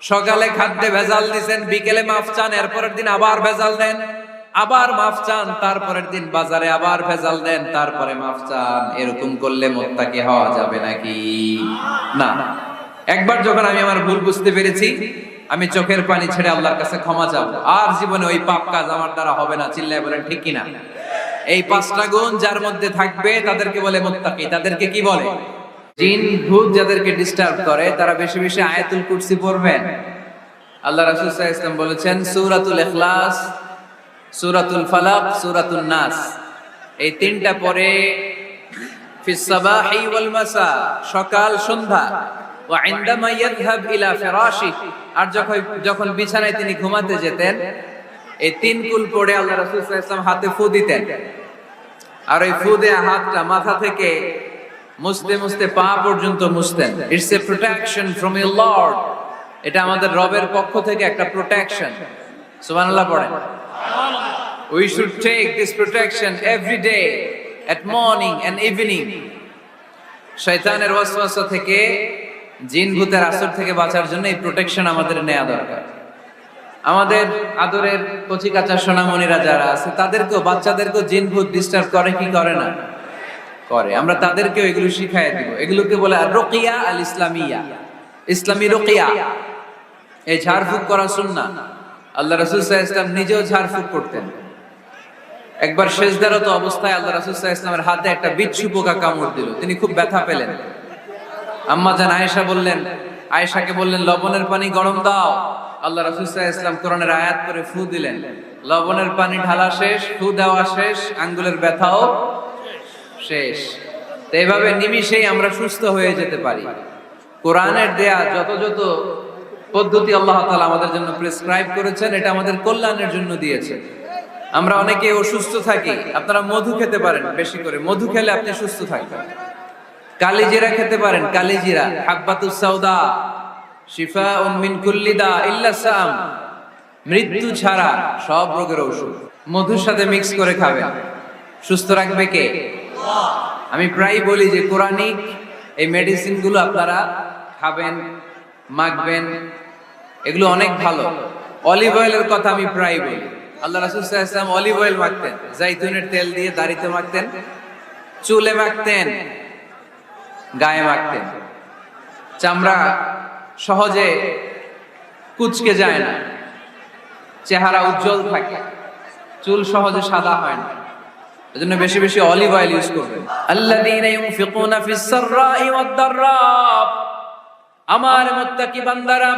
সকালে খাদ্যে ভেজাল দিছেন, বিকেলে মাফ চান, এরপরের দিন আবার ভেজাল দেন, আবার মাফ চান, তারপরের দিন বাজারে আবার ভেজাল দেন, তারপরে মাফ চান। এরকম করলে মুত্তাকি হওয়া যাবে নাকি? না। একবার যখন আমি আমার ভুল বুঝতে পেরেছি, আমি চোখের পানি ছেড়ে আল্লাহর কাছে ক্ষমা চাবো, আর জীবনে ওই পাপ কাজ আমার দ্বারা হবে না। চিল্লায় বলেন ঠিক কিনা? এই 5টা গুণ যার মধ্যে থাকবে তাদেরকে বলে মুত্তাকি। তাদেরকে কি বলে? জিন ভূত যাদেরকে ডিস্টার্ব করে তারা বেশি বেশি আয়াতুল কুরসি পড়বেন। আল্লাহ রাসূল সাল্লাল্লাহু আলাইহি ওয়াসাল্লাম বলেছেন, সূরাতুল ইখলাস, সূরাতুল ফালাক, সূরাতুন নাস, এই 3টা পড়ে ফিস সাবাহি ওয়াল মাসা, সকাল সন্ধ্যা, ওয়া ইনদামা ইয়াযহাব ইলা ফিরাশি, আর যখন বিছানায় তিনি ঘুমাতে যেতেন, এই 3 কুল পড়ে আল্লাহ রাসূল সাল্লাল্লাহু আলাইহি ওয়াসাল্লাম হাতে ফু দিতেন। আর ওই ফু দেয়া হাতটা মাথা থেকে মুছতে মুছতে পা পর্যন্ত মুছতেন। It's a protection from your lord. এটা আমাদের রবের পক্ষ থেকে একটা প্রোটেকশন। সুবহানাল্লাহ পড়েন। We should take this protection every day at morning and evening. শয়তানের ওয়াসওয়াসা থেকে, জিন ভূতের আসর থেকে বাঁচার জন্য এই প্রোটেকশন আমাদের নেওয়া দরকার। আমাদের আদরের কচি কাঁচা সোনামণিরা যারা আছে তাদেরকেও, বাচ্চাদেরকেও জিন ভূত ডিস্টার্ব করে কি করে না? করে। আমরা তাদেরকেও এগুলো শিখাই দিব। এগুলোকে বলে রুকিয়া আল ইসলামিয়া, ইসলামী রুকিয়া। এই ঝাড়ফুঁক করা সুন্নাহ। আল্লাহ রাসূল সাল্লাল্লাহু আলাইহি ওয়াসাল্লাম নিজেও ঝাড়ফুঁক করতেন। একবার সেজদারত অবস্থায় আল্লাহ রাসূল সাল্লাল্লাহু আলাইহি ওয়াসাল্লামের হাতে একটা বিচ্ছু পোকা কামড় দিল। তিনি খুব ব্যথা পেলেন। আম্মা জান আয়েশাকে বললেন লবণের পানি গরম দাও। আল্লাহ রাসূল সাল্লাল্লাহু আলাইহি ওয়াসাল্লাম কোরআনের আয়াত পড়ে ফু দিলেন। লবণের পানি ঢালা শেষ, ফু দেওয়া শেষ, আঙ্গুলের ব্যথাও শেষ। তো এইভাবে নিমিষেই আমরা সুস্থ হয়ে যেতে পারি। কোরআনের দেয়া যত যত পদ্ধতি আল্লাহ তাআলা আমাদের জন্য প্রেসক্রাইব করেছেন, এটা আমাদের কল্যাণের জন্য দিয়েছে। আমরা অনেকে অসুস্থ থাকি। আপনারা মধু খেতে পারেন, বেশি করে মধু খেলে আপনি সুস্থ থাকবেন। কালিজিরা খেতে পারেন, কালিজিরা, হাব্বাতুস সাউদা, শিফাউন মিন কুল্লি দা ইল্লা সাম, মৃত্যু ছাড়া সব রোগের ঔষধ মধুর সাথে মিক্স করে খাবেন। সুস্থ রাখবে কে? আমি প্রায় বলি যে কোরআনিক এই মেডিসিন গুলো আপনারা খাবেন, মাখবেন, এগুলো অনেক ভালো। অলিভ অয়েলের কথা আমি প্রায় বলি। আল্লাহ রাসূল সাল্লাল্লাহু আলাইহি ওয়াসাল্লাম অলিভ অয়েল মাখতেন, জাইতুনের তেল দিয়ে দাড়িতে মাখতেন, চুলে মাখতেন, গায়ে মাখতেন। চামড়া সহজে কুচকে যায় না, চেহারা উজ্জ্বল থাকে, চুল সহজে সাদা হয় না। এজন্য বেশি বেশি অলিভ অয়েল ইউজ করবেন। আল্লাযীনা ইউনফিকুনা ফিস সাররাই ওয়াদ দাররা, আমার মুত্তাকি বান্দারা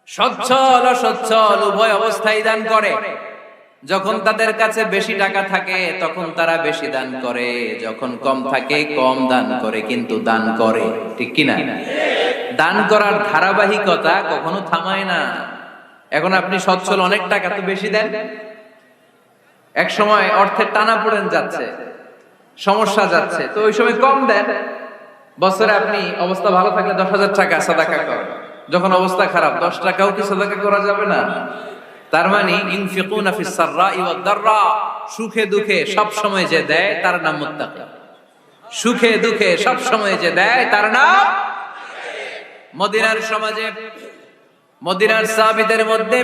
সচ্ছল অসচ্ছল উভয় অবস্থায় দান করে। যখন তাদের কাছে বেশি টাকা থাকে তখন তারা বেশি দান করে, যখন কম থাকে কম দান করে, কিন্তু দান করে। ঠিক কি না? দান করার ধারাবাহিকতা কখনো থামায় না। এখন আপনি সচ্ছল, অনেক টাকা, তো বেশি দেন। এক সময় অর্থের টানাপোড়েন যাচ্ছে, সমস্যা যাচ্ছে, তো ওই সময় কম দেন। বছরে আপনি অবস্থা ভালো থাকলে 10,000 টাকা সাদাকা করেন, যখন অবস্থা খারাপ 10 টাকাও কি সাদাকা করা যাবে না? তার মানে ইনফিকুনা ফিস সাররাই ওয়াদ দাররা, সুখে দুঃখে সব সময় যে দেয় তার নাম মুত্তাকি। সুখে দুঃখে সব সময় যে দেয় তার নাম। মদিনার সমাজে, মদিনার সাহাবীদের মধ্যে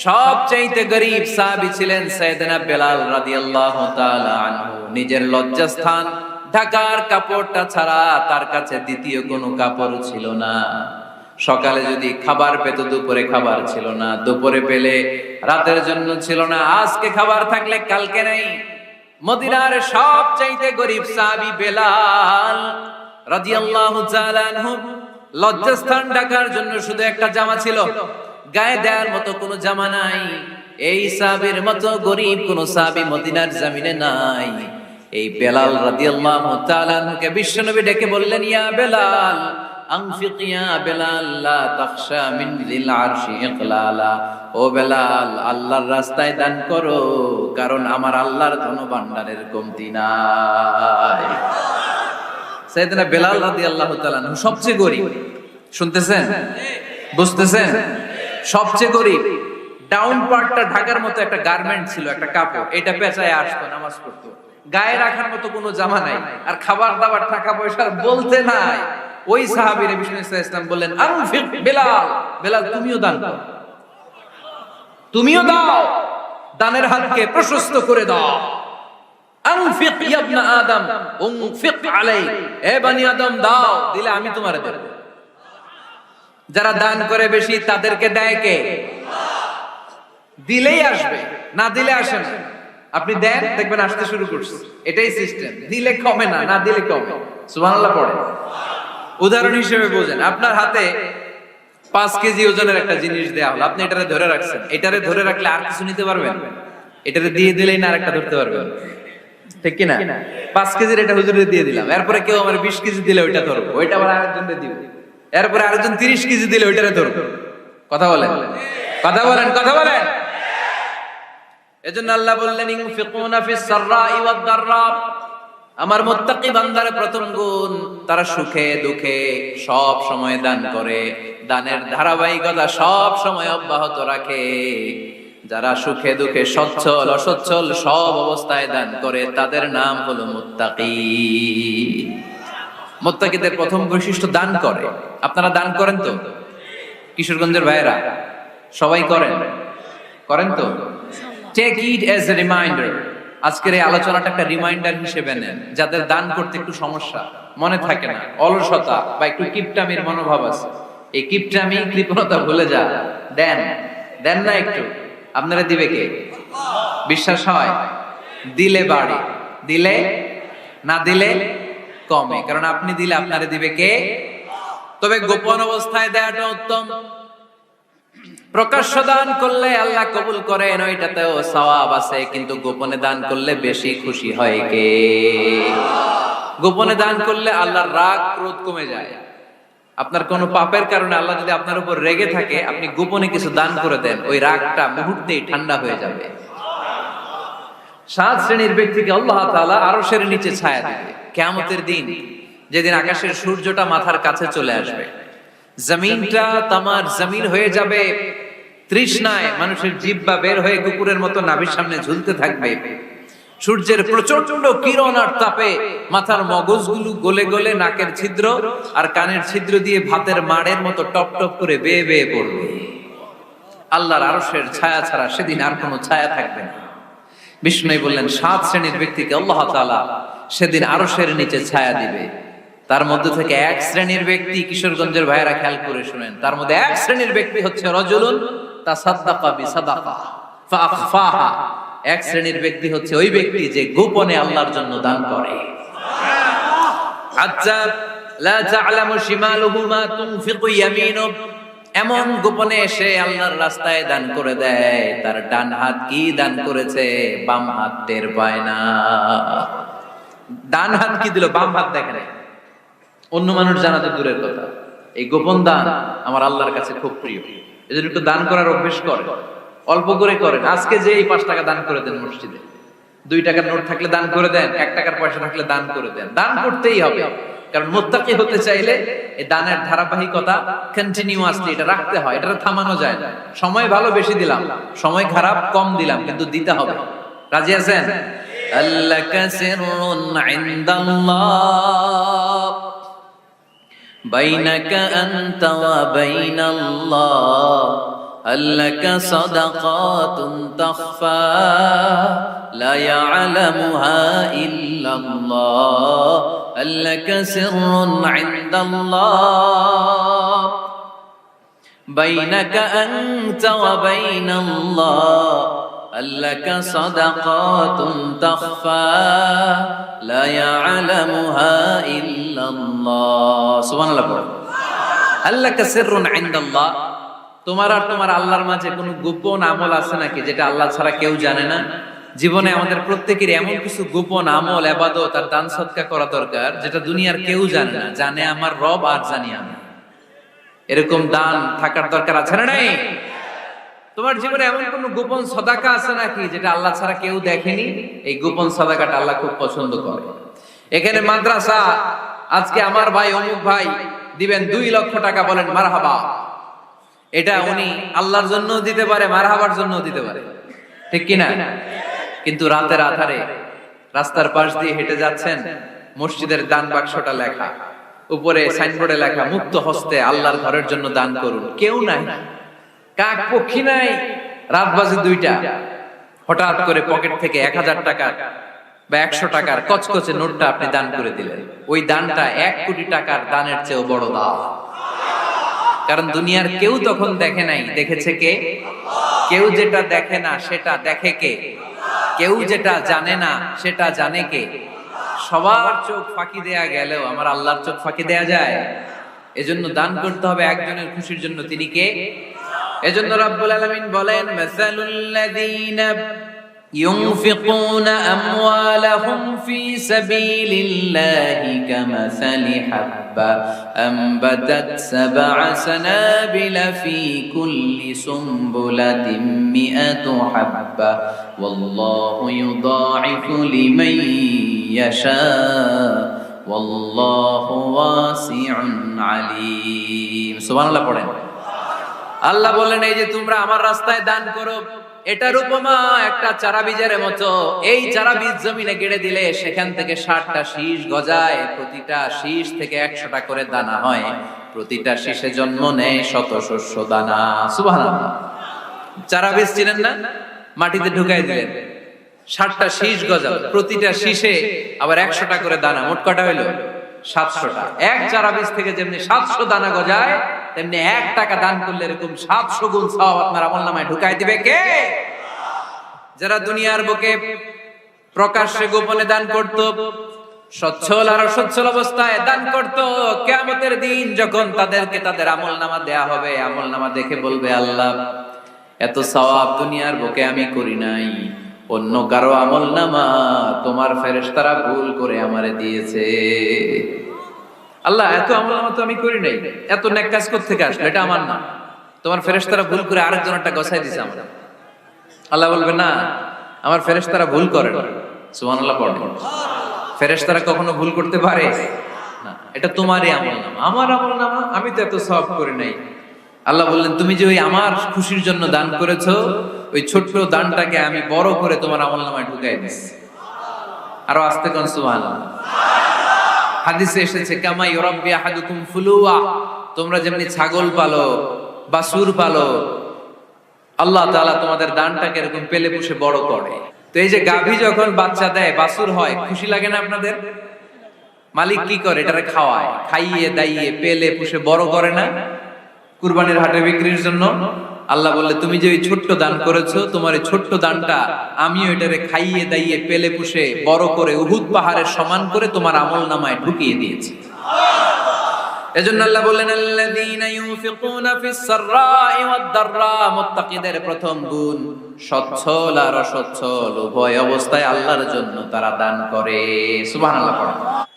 সবচেয়ে গরীব সাহাবী ছিলেন সাইয়েদনা বেলাল রাদিয়াল্লাহু তাআলা আনহু। নিজের লজ্জাস্থান ঢাকার কাপড়টা ছাড়া তার কাছে দ্বিতীয় কোনো কাপড় ছিল না। সকালে যদি খাবার পেত, দুপুরে খাবার ছিল না, দুপুরে পেলে রাতের জন্য ছিল না, আজকে খাবার থাকলে কালকে নেই। মদিনার সবচাইতে গরীব সাহাবী বেলাল রাদিয়াল্লাহু তাআলা আনহু, লজ্জাস্থান ঢাকার জন্য শুধু একটা জামা ছিল, গায়ে দেওয়ার মতো কোনো জামা নাই। এই সাহাবীর মতো গরীব কোন সাহাবী মদিনার জমিনে নাই। এই বেলাল রাদিয়াল্লাহু তাআলা আনহুকে বিশ্বনবী ডেকে বললেন, ইয়া বেলাল আনফিক ইয়া বেলাল লা তাখশা মিন যিল আরশি ইকলালা। ও বেলাল, আল্লাহর রাস্তায় দান করো, কারণ আমার আল্লাহর ধনভাণ্ডারের কমতি নাই। সাইয়েদনা বেলাল রাদিয়াল্লাহু তাআলা আনহু সবচেয়ে গরীব। শুনতেছেন? বুঝতেছেন? সবচেয়ে গরীব। ডাউন পার্টটা ঢাকার মতো একটা গার্মেন্ট ছিল, একটা কাপড়, এটা পেঁচায় আসতো, নামাজ পড়তো। গায়ে রাখার মতো কোনো জামা নাই, আর খাবার দাবার টাকা পয়সা বলতে নাই। ওই সাহাবীর বিষ্ণু ইসলাম বললেন আনফিক বেলাল, বেলাল তুমিও দান করো, তুমিও দাও, দানের হাতকে প্রশস্ত করে দাও। আনফিক ইয়া ইবনা আদম উনফিক আলাই, এ বনি আদম দাও, দিলে আমি তোমারে দেব। যারা দান করে বেশি তাদেরকে দেয় কে? দিলেই আসবে, না দিলে আসে না। আপনি দেন, দেখবেন আসতে শুরু করছে। এটাই সিস্টেম, দিলে কমে না, না দিলে কমে। সুবহানাল্লাহ পড়ে। উদাহরণ হিসেবে বোঝেন, আপনার হাতে 5 কেজি ওজনের একটা জিনিস দেয়া হলো, আপনি এটারে ধরে রাখছেন। এটারে ধরে রাখলে আর কিছু নিতে পারবেন? এটারে দিয়ে দিলেই না আরেকটা ধরতে পারবেন, ঠিক কি না? 5 কেজির এটা হুজুরে দিয়ে দিলাম, এরপরে কেউ আমার 20 কেজি দিলে ওইটা ধরবো, ওইটা আবার আরেকজনকে দিব, এরপরে আরেকজন 30 কেজি দিলে ওইটারে ধরবো। কথা বলেন, কথা বলেন, কথা বলেন। এজন্য আল্লাহ বললেন ইনফিকুনা ফিস সাররাই ওয়াদ দাররা, আমার মুত্তাকি বান্দার প্রথম গুণ, তারা সুখে দুঃখে সব সময় দান করে, দানের ধারাবাহিকতা সব সময় অব্যাহত রাখে। যারা সুখে দুঃখে সচ্ছল অসচ্ছল সব অবস্থায় দান করে, তাদের নাম হলো মুত্তাকি। মুত্তাকিদের প্রথম বৈশিষ্ট্য দান করে। আপনারা দান করেন তো? কিশোরগঞ্জের ভাইয়েরা সবাই করেন? করেন তো? Take it as a reminder. আজকের এই আলোচনাটা একটা রিমাইন্ডার হিসেবে নেন, যাদের দান করতে একটু সমস্যা, মনে থাকে না, অলসতা বা একটু কিপটামির মনোভাব আছে, এই কিপটামি কৃপণতা ভুলে যা, দেন। দেন না একটু, আপনারা দিবে কে? বিশ্বাস হয়? দিলে বাড়ে, দিলে না দিলে কমে, কারণ আপনি দিলে আপনারে দিবে কে? তবে গোপন অবস্থায় দেওয়াটা উত্তম। প্রকাশ্য দান করলে আল্লাহ কবুল করেন, ওইটাতেও সওয়াব আছে, কিন্তু গোপনে দান করলে বেশি খুশি হয় কে? গোপনে দান করলে আল্লাহর রাগ ক্রোধ কমে যায়। আপনার কোনো পাপের কারণে আল্লাহ যদি আপনার উপর রেগে থাকে, আপনি গোপনে কিছু দান করে দেন, ওই রাগটা মুহূর্তেই ঠান্ডা হয়ে যাবে। 7 শ্রেণীর ব্যক্তিকে আল্লাহ তাআলা আরশের নিচে ছায়া দিবে কিয়ামতের দিন, যেদিন আকাশের সূর্যটা মাথার কাছে চলে আসবে, জমিনটা তামার জমিন হয়ে যাবে, তৃষ্ণায় মানুষের জিহ্বা বের হয়ে কুকুরের মতো নাভির সামনে ঝুলতে থাকবে। সূর্যের প্রচন্ড কিরণ আর তাপে মাথার মগজগুলো গলে গলে নাকের ছিদ্র আর কানের ছিদ্র দিয়ে ভাতের মাড়ের মতো টপ টপ করে বেয়ে বেয়ে পড়বে। আল্লাহর আরশের ছায়া ছাড়া সেদিন আর কোনো ছায়া থাকবে না। বিষ্ণু বললেন 7 শ্রেণীর ব্যক্তিকে আল্লাহ তাআলা সেদিন আরশের নিচে ছায়া দিবে। তার মধ্যে থেকে 1 শ্রেণীর ব্যক্তি, কিশোরগঞ্জের ভাইয়েরা খেয়াল করে শুনেন, তার মধ্যে 1 শ্রেণীর ব্যক্তি হচ্ছে রাজুলুন তাসাদ্দাকা বিসাদাকা ফাআখফাহা। 1 শ্রেণীর ব্যক্তি হচ্ছে ওই ব্যক্তি যে গোপনে আল্লাহর জন্য দান করে। আচ্ছা, লা তা'লামু শিমালুহু মা তুনফিকু ইয়ামিনু, এমন গোপনে এসে আল্লাহর রাস্তায় দান করে দেয়, তার ডান হাত কি দান করেছে বাম হাত টের পায় না। ডান হাত কি দিল, বাম হাত দেখে না। অন্য মানুষ জানা তো দূরের কথা, এই গোপন দান আমার আল্লাহর কাছে খুব প্রিয়। এজন্য একটু দান করার অভ্যেস করেন, অল্প করে করেন। আজকে যে এই 5 টাকা দান করে দেন মসজিদে, 2 টাকার নোট থাকলে দান করে দেন, 1 টাকার পয়সা থাকলে দান করে দেন। দান করতেই হবে, কারণ মুত্তাকি হতে চাইলে এই দানের ধারাবাহিকতা কন্টিনিউয়াসলি এটা রাখতে হয়, এটা থামানো যায় না। সময় ভালো বেশি দিলাম, সময় খারাপ কম দিলাম, কিন্তু দিতে হবে। রাজি আছেন? আল্লাকা সিররুন ইনদাল্লাহ বাইনাকা আনতা ওয়া বাইনাল্লাহ, আল্লাকা সাদাকাতুন তাখফা লা ইয়ালামুহা ইল্লাল্লাহ, আল্লাকা সিররুন ইনদাল্লাহ বাইনাকা আনতা ওয়া বাইনাল্লাহ, আল্লাকা সাদাকাতুন তাখফা লা ইয়ালামুহা ইল্লাল্লাহ। সুবহানাল্লাহ। আল্লাকা সিররুন ইনদাল্লাহ, তোমার আর তোমার আল্লাহর মাঝে কোনো গোপন আমল আছে নাকি যেটা আল্লাহ ছাড়া কেউ জানে না? জীবনে আমাদের প্রত্যেকের এমন কিছু গোপন আমল, ইবাদত আর দান সদকা করা দরকার যেটা দুনিয়ার কেউ জানে না, জানে আমার রব আর জানি আমি। এরকম দান থাকার দরকার আছে না নাই? তোমার জীবনে এমন কোন গোপন সাদাকা আছে নাকি যেটা আল্লাহ ছাড়া কেউ দেখেনি? এই গোপন সাদাকাটা আল্লাহ খুব পছন্দ করে। এখানে মাদ্রাসা, আজকে আমার ভাই অমুক ভাই দিবেন 2 লক্ষ টাকা, বলেন মারহাবা। এটা উনি আল্লাহর জন্য দিতে পারে, মারহাবার জন্য দিতে পারে, ঠিক কি না? কিন্তু রাতের আধারে রাস্তার পাশ দিয়ে হেঁটে যাচ্ছেন, মসজিদের দান বাক্সটা লেখা, উপরে সাইনবোর্ডে লেখা মুক্ত হস্তে আল্লাহর ঘরের জন্য দান করুন। কেউ নাই, কাক পক্ষী নাই। রাত বাজে 2টা, হঠাৎ করে পকেট থেকে 1000 টাকার বা 100 টাকার কচকচে নোটটা আপনি দান করে দিলেন। ওই দানটা 1 কোটি টাকার দানের চেয়েও বড় দান। কারণ দুনিয়ার কেউ তখন দেখে নাই, দেখেছে কে? কেউ যেটা দেখে না সেটা দেখে কে? কেউ যেটা জানে না সেটা জানে কে? সবার চোখ ফাঁকি দেয়া গেলেও আমার আল্লাহর চোখ ফাঁকি দেয়া যায়? এজন্য দান করতে হবে একজনের খুশির জন্য। তিনি কে? এজন্য রাব্বুল আলামিন বলেন, মাসালুল লাযীনা ইউনফিকুনা আমওয়ালাহুম ফি সাবিলিল্লাহি কামাসালি হাব্বা আমবাতাত সাবআ সানাবিলা ফি কুল্লি সুমবুলাতিন মিআতু হাব্বা ওয়াল্লাহু ইউদাঈফু লিমান ইয়াশা ওয়াল্লাহু ওয়াসিউন আলীম। সুবহানাল্লাহ পড়েন। আল্লাহ বলেন, এই যে তোমরা আমার রাস্তায় দান করো, এটার উপমা একটা চারা বীজের মতো। এই চারা বীজ জমিনে গেড়ে দিলে সেখান থেকে 60টা শীষ গজায়, প্রতিটা শীষ থেকে 100টা করে দানা হয়, প্রতিটা শীষে জন্ম নেয় শত শস্য দানা। সুবহানাল্লাহ। চারা বীজ চিনেন না? মাটিতে ঢুকাই দিলেন, 60টা শীষ গজাল, প্রতিটা শীষে আবার 100টা করে দানা, মোট কটা হইলো? 700টা। এক চারা বীজ থেকে যেমনি 700 দানা গজায়, তেমনি 1 টাকা দান করলে এরকম 700 গুণ সওয়াব আপনার আমলনামায় ঢুকাই দিবে কে? যারা দুনিয়ার বুকে প্রকাশ্যে গোপনে দান করত, সচ্ছল আর অসচ্ছল অবস্থায় দান করত, কিয়ামতের দিন যখন তাদেরকে তাদের আমলনামা দেয়া হবে, আমলনামা দেখে বলবে, আল্লাহ এত সওয়াব দুনিয়ার বুকে আমি করি নাই, অন্য কারো আমলনামা তোমার ফেরেশতারা ভুল করে আমারে দিয়েছে। আল্লাহ এত আমলনামা তো আমি করি নাই, এত নেক কাজ কোত্থেকে আসলো? এটা আমার না, তোমার ফেরেশতারা ভুল করে আরেকজনেরটা গছাই দিয়েছে আমার। আল্লাহ বলবে, না, আমার ফেরেশতারা ভুল করে না। সুবহানাল্লাহ পড়েন। ফেরেশতারা কখনো ভুল করতে পারে না, এটা তোমারই আমলনামা। আমার আমলনামা, আমি তো এত সওয়াব করি নাই। আল্লাহ বললেন, তুমি যে ওই আমার খুশির জন্য দান করেছো, ওই ছোট্ট দানটাকে আমি বড় করে তোমার আমলনামায় ঢুকাই দিচ্ছি। আরো আস্তে কোন সুবহানাল্লাহ। হাদিসে এসেছে, কামা ইউরাব্বি আহাদুকুম ফুলুয়া, তোমরা যেমনি ছাগল পালো, বাছুর পালো, আল্লাহ তাআলা তোমাদের দানটাকে এরকম পেলে পুষে বড় করে। তো এই যে গাভী যখন বাচ্চা দেয়, বাছুর হয়, খুশি লাগে না আপনাদের? মালিক কি করে? এটারে খাওয়ায়, খাইয়ে দাইয়ে পেলে পুষে বড় করে না? কুরবানির হাটে বিক্রির জন্য। আল্লাহ বললে, তুমি যে ওই ছোট্ট দান করেছো, তোমার এই ছোট্ট দানটা আমিও এটারে খাইয়ে দাইয়ে পেলে পুষে বড় করে উহুদ পাহাড়ের সমান করে তোমার আমলনামায় ঢুকিয়ে দিয়েছি। এজন্য আল্লাহ বললেন, আল্লাযীনা ইউনফিকুনা ফিস সাররাই ওয়াদ দাররা, মুত্তাকিদের প্রথম গুণ সচ্ছল আর অসচ্ছল উভয় অবস্থায় আল্লাহর জন্য তারা দান করে। সুবহানাল্লাহ।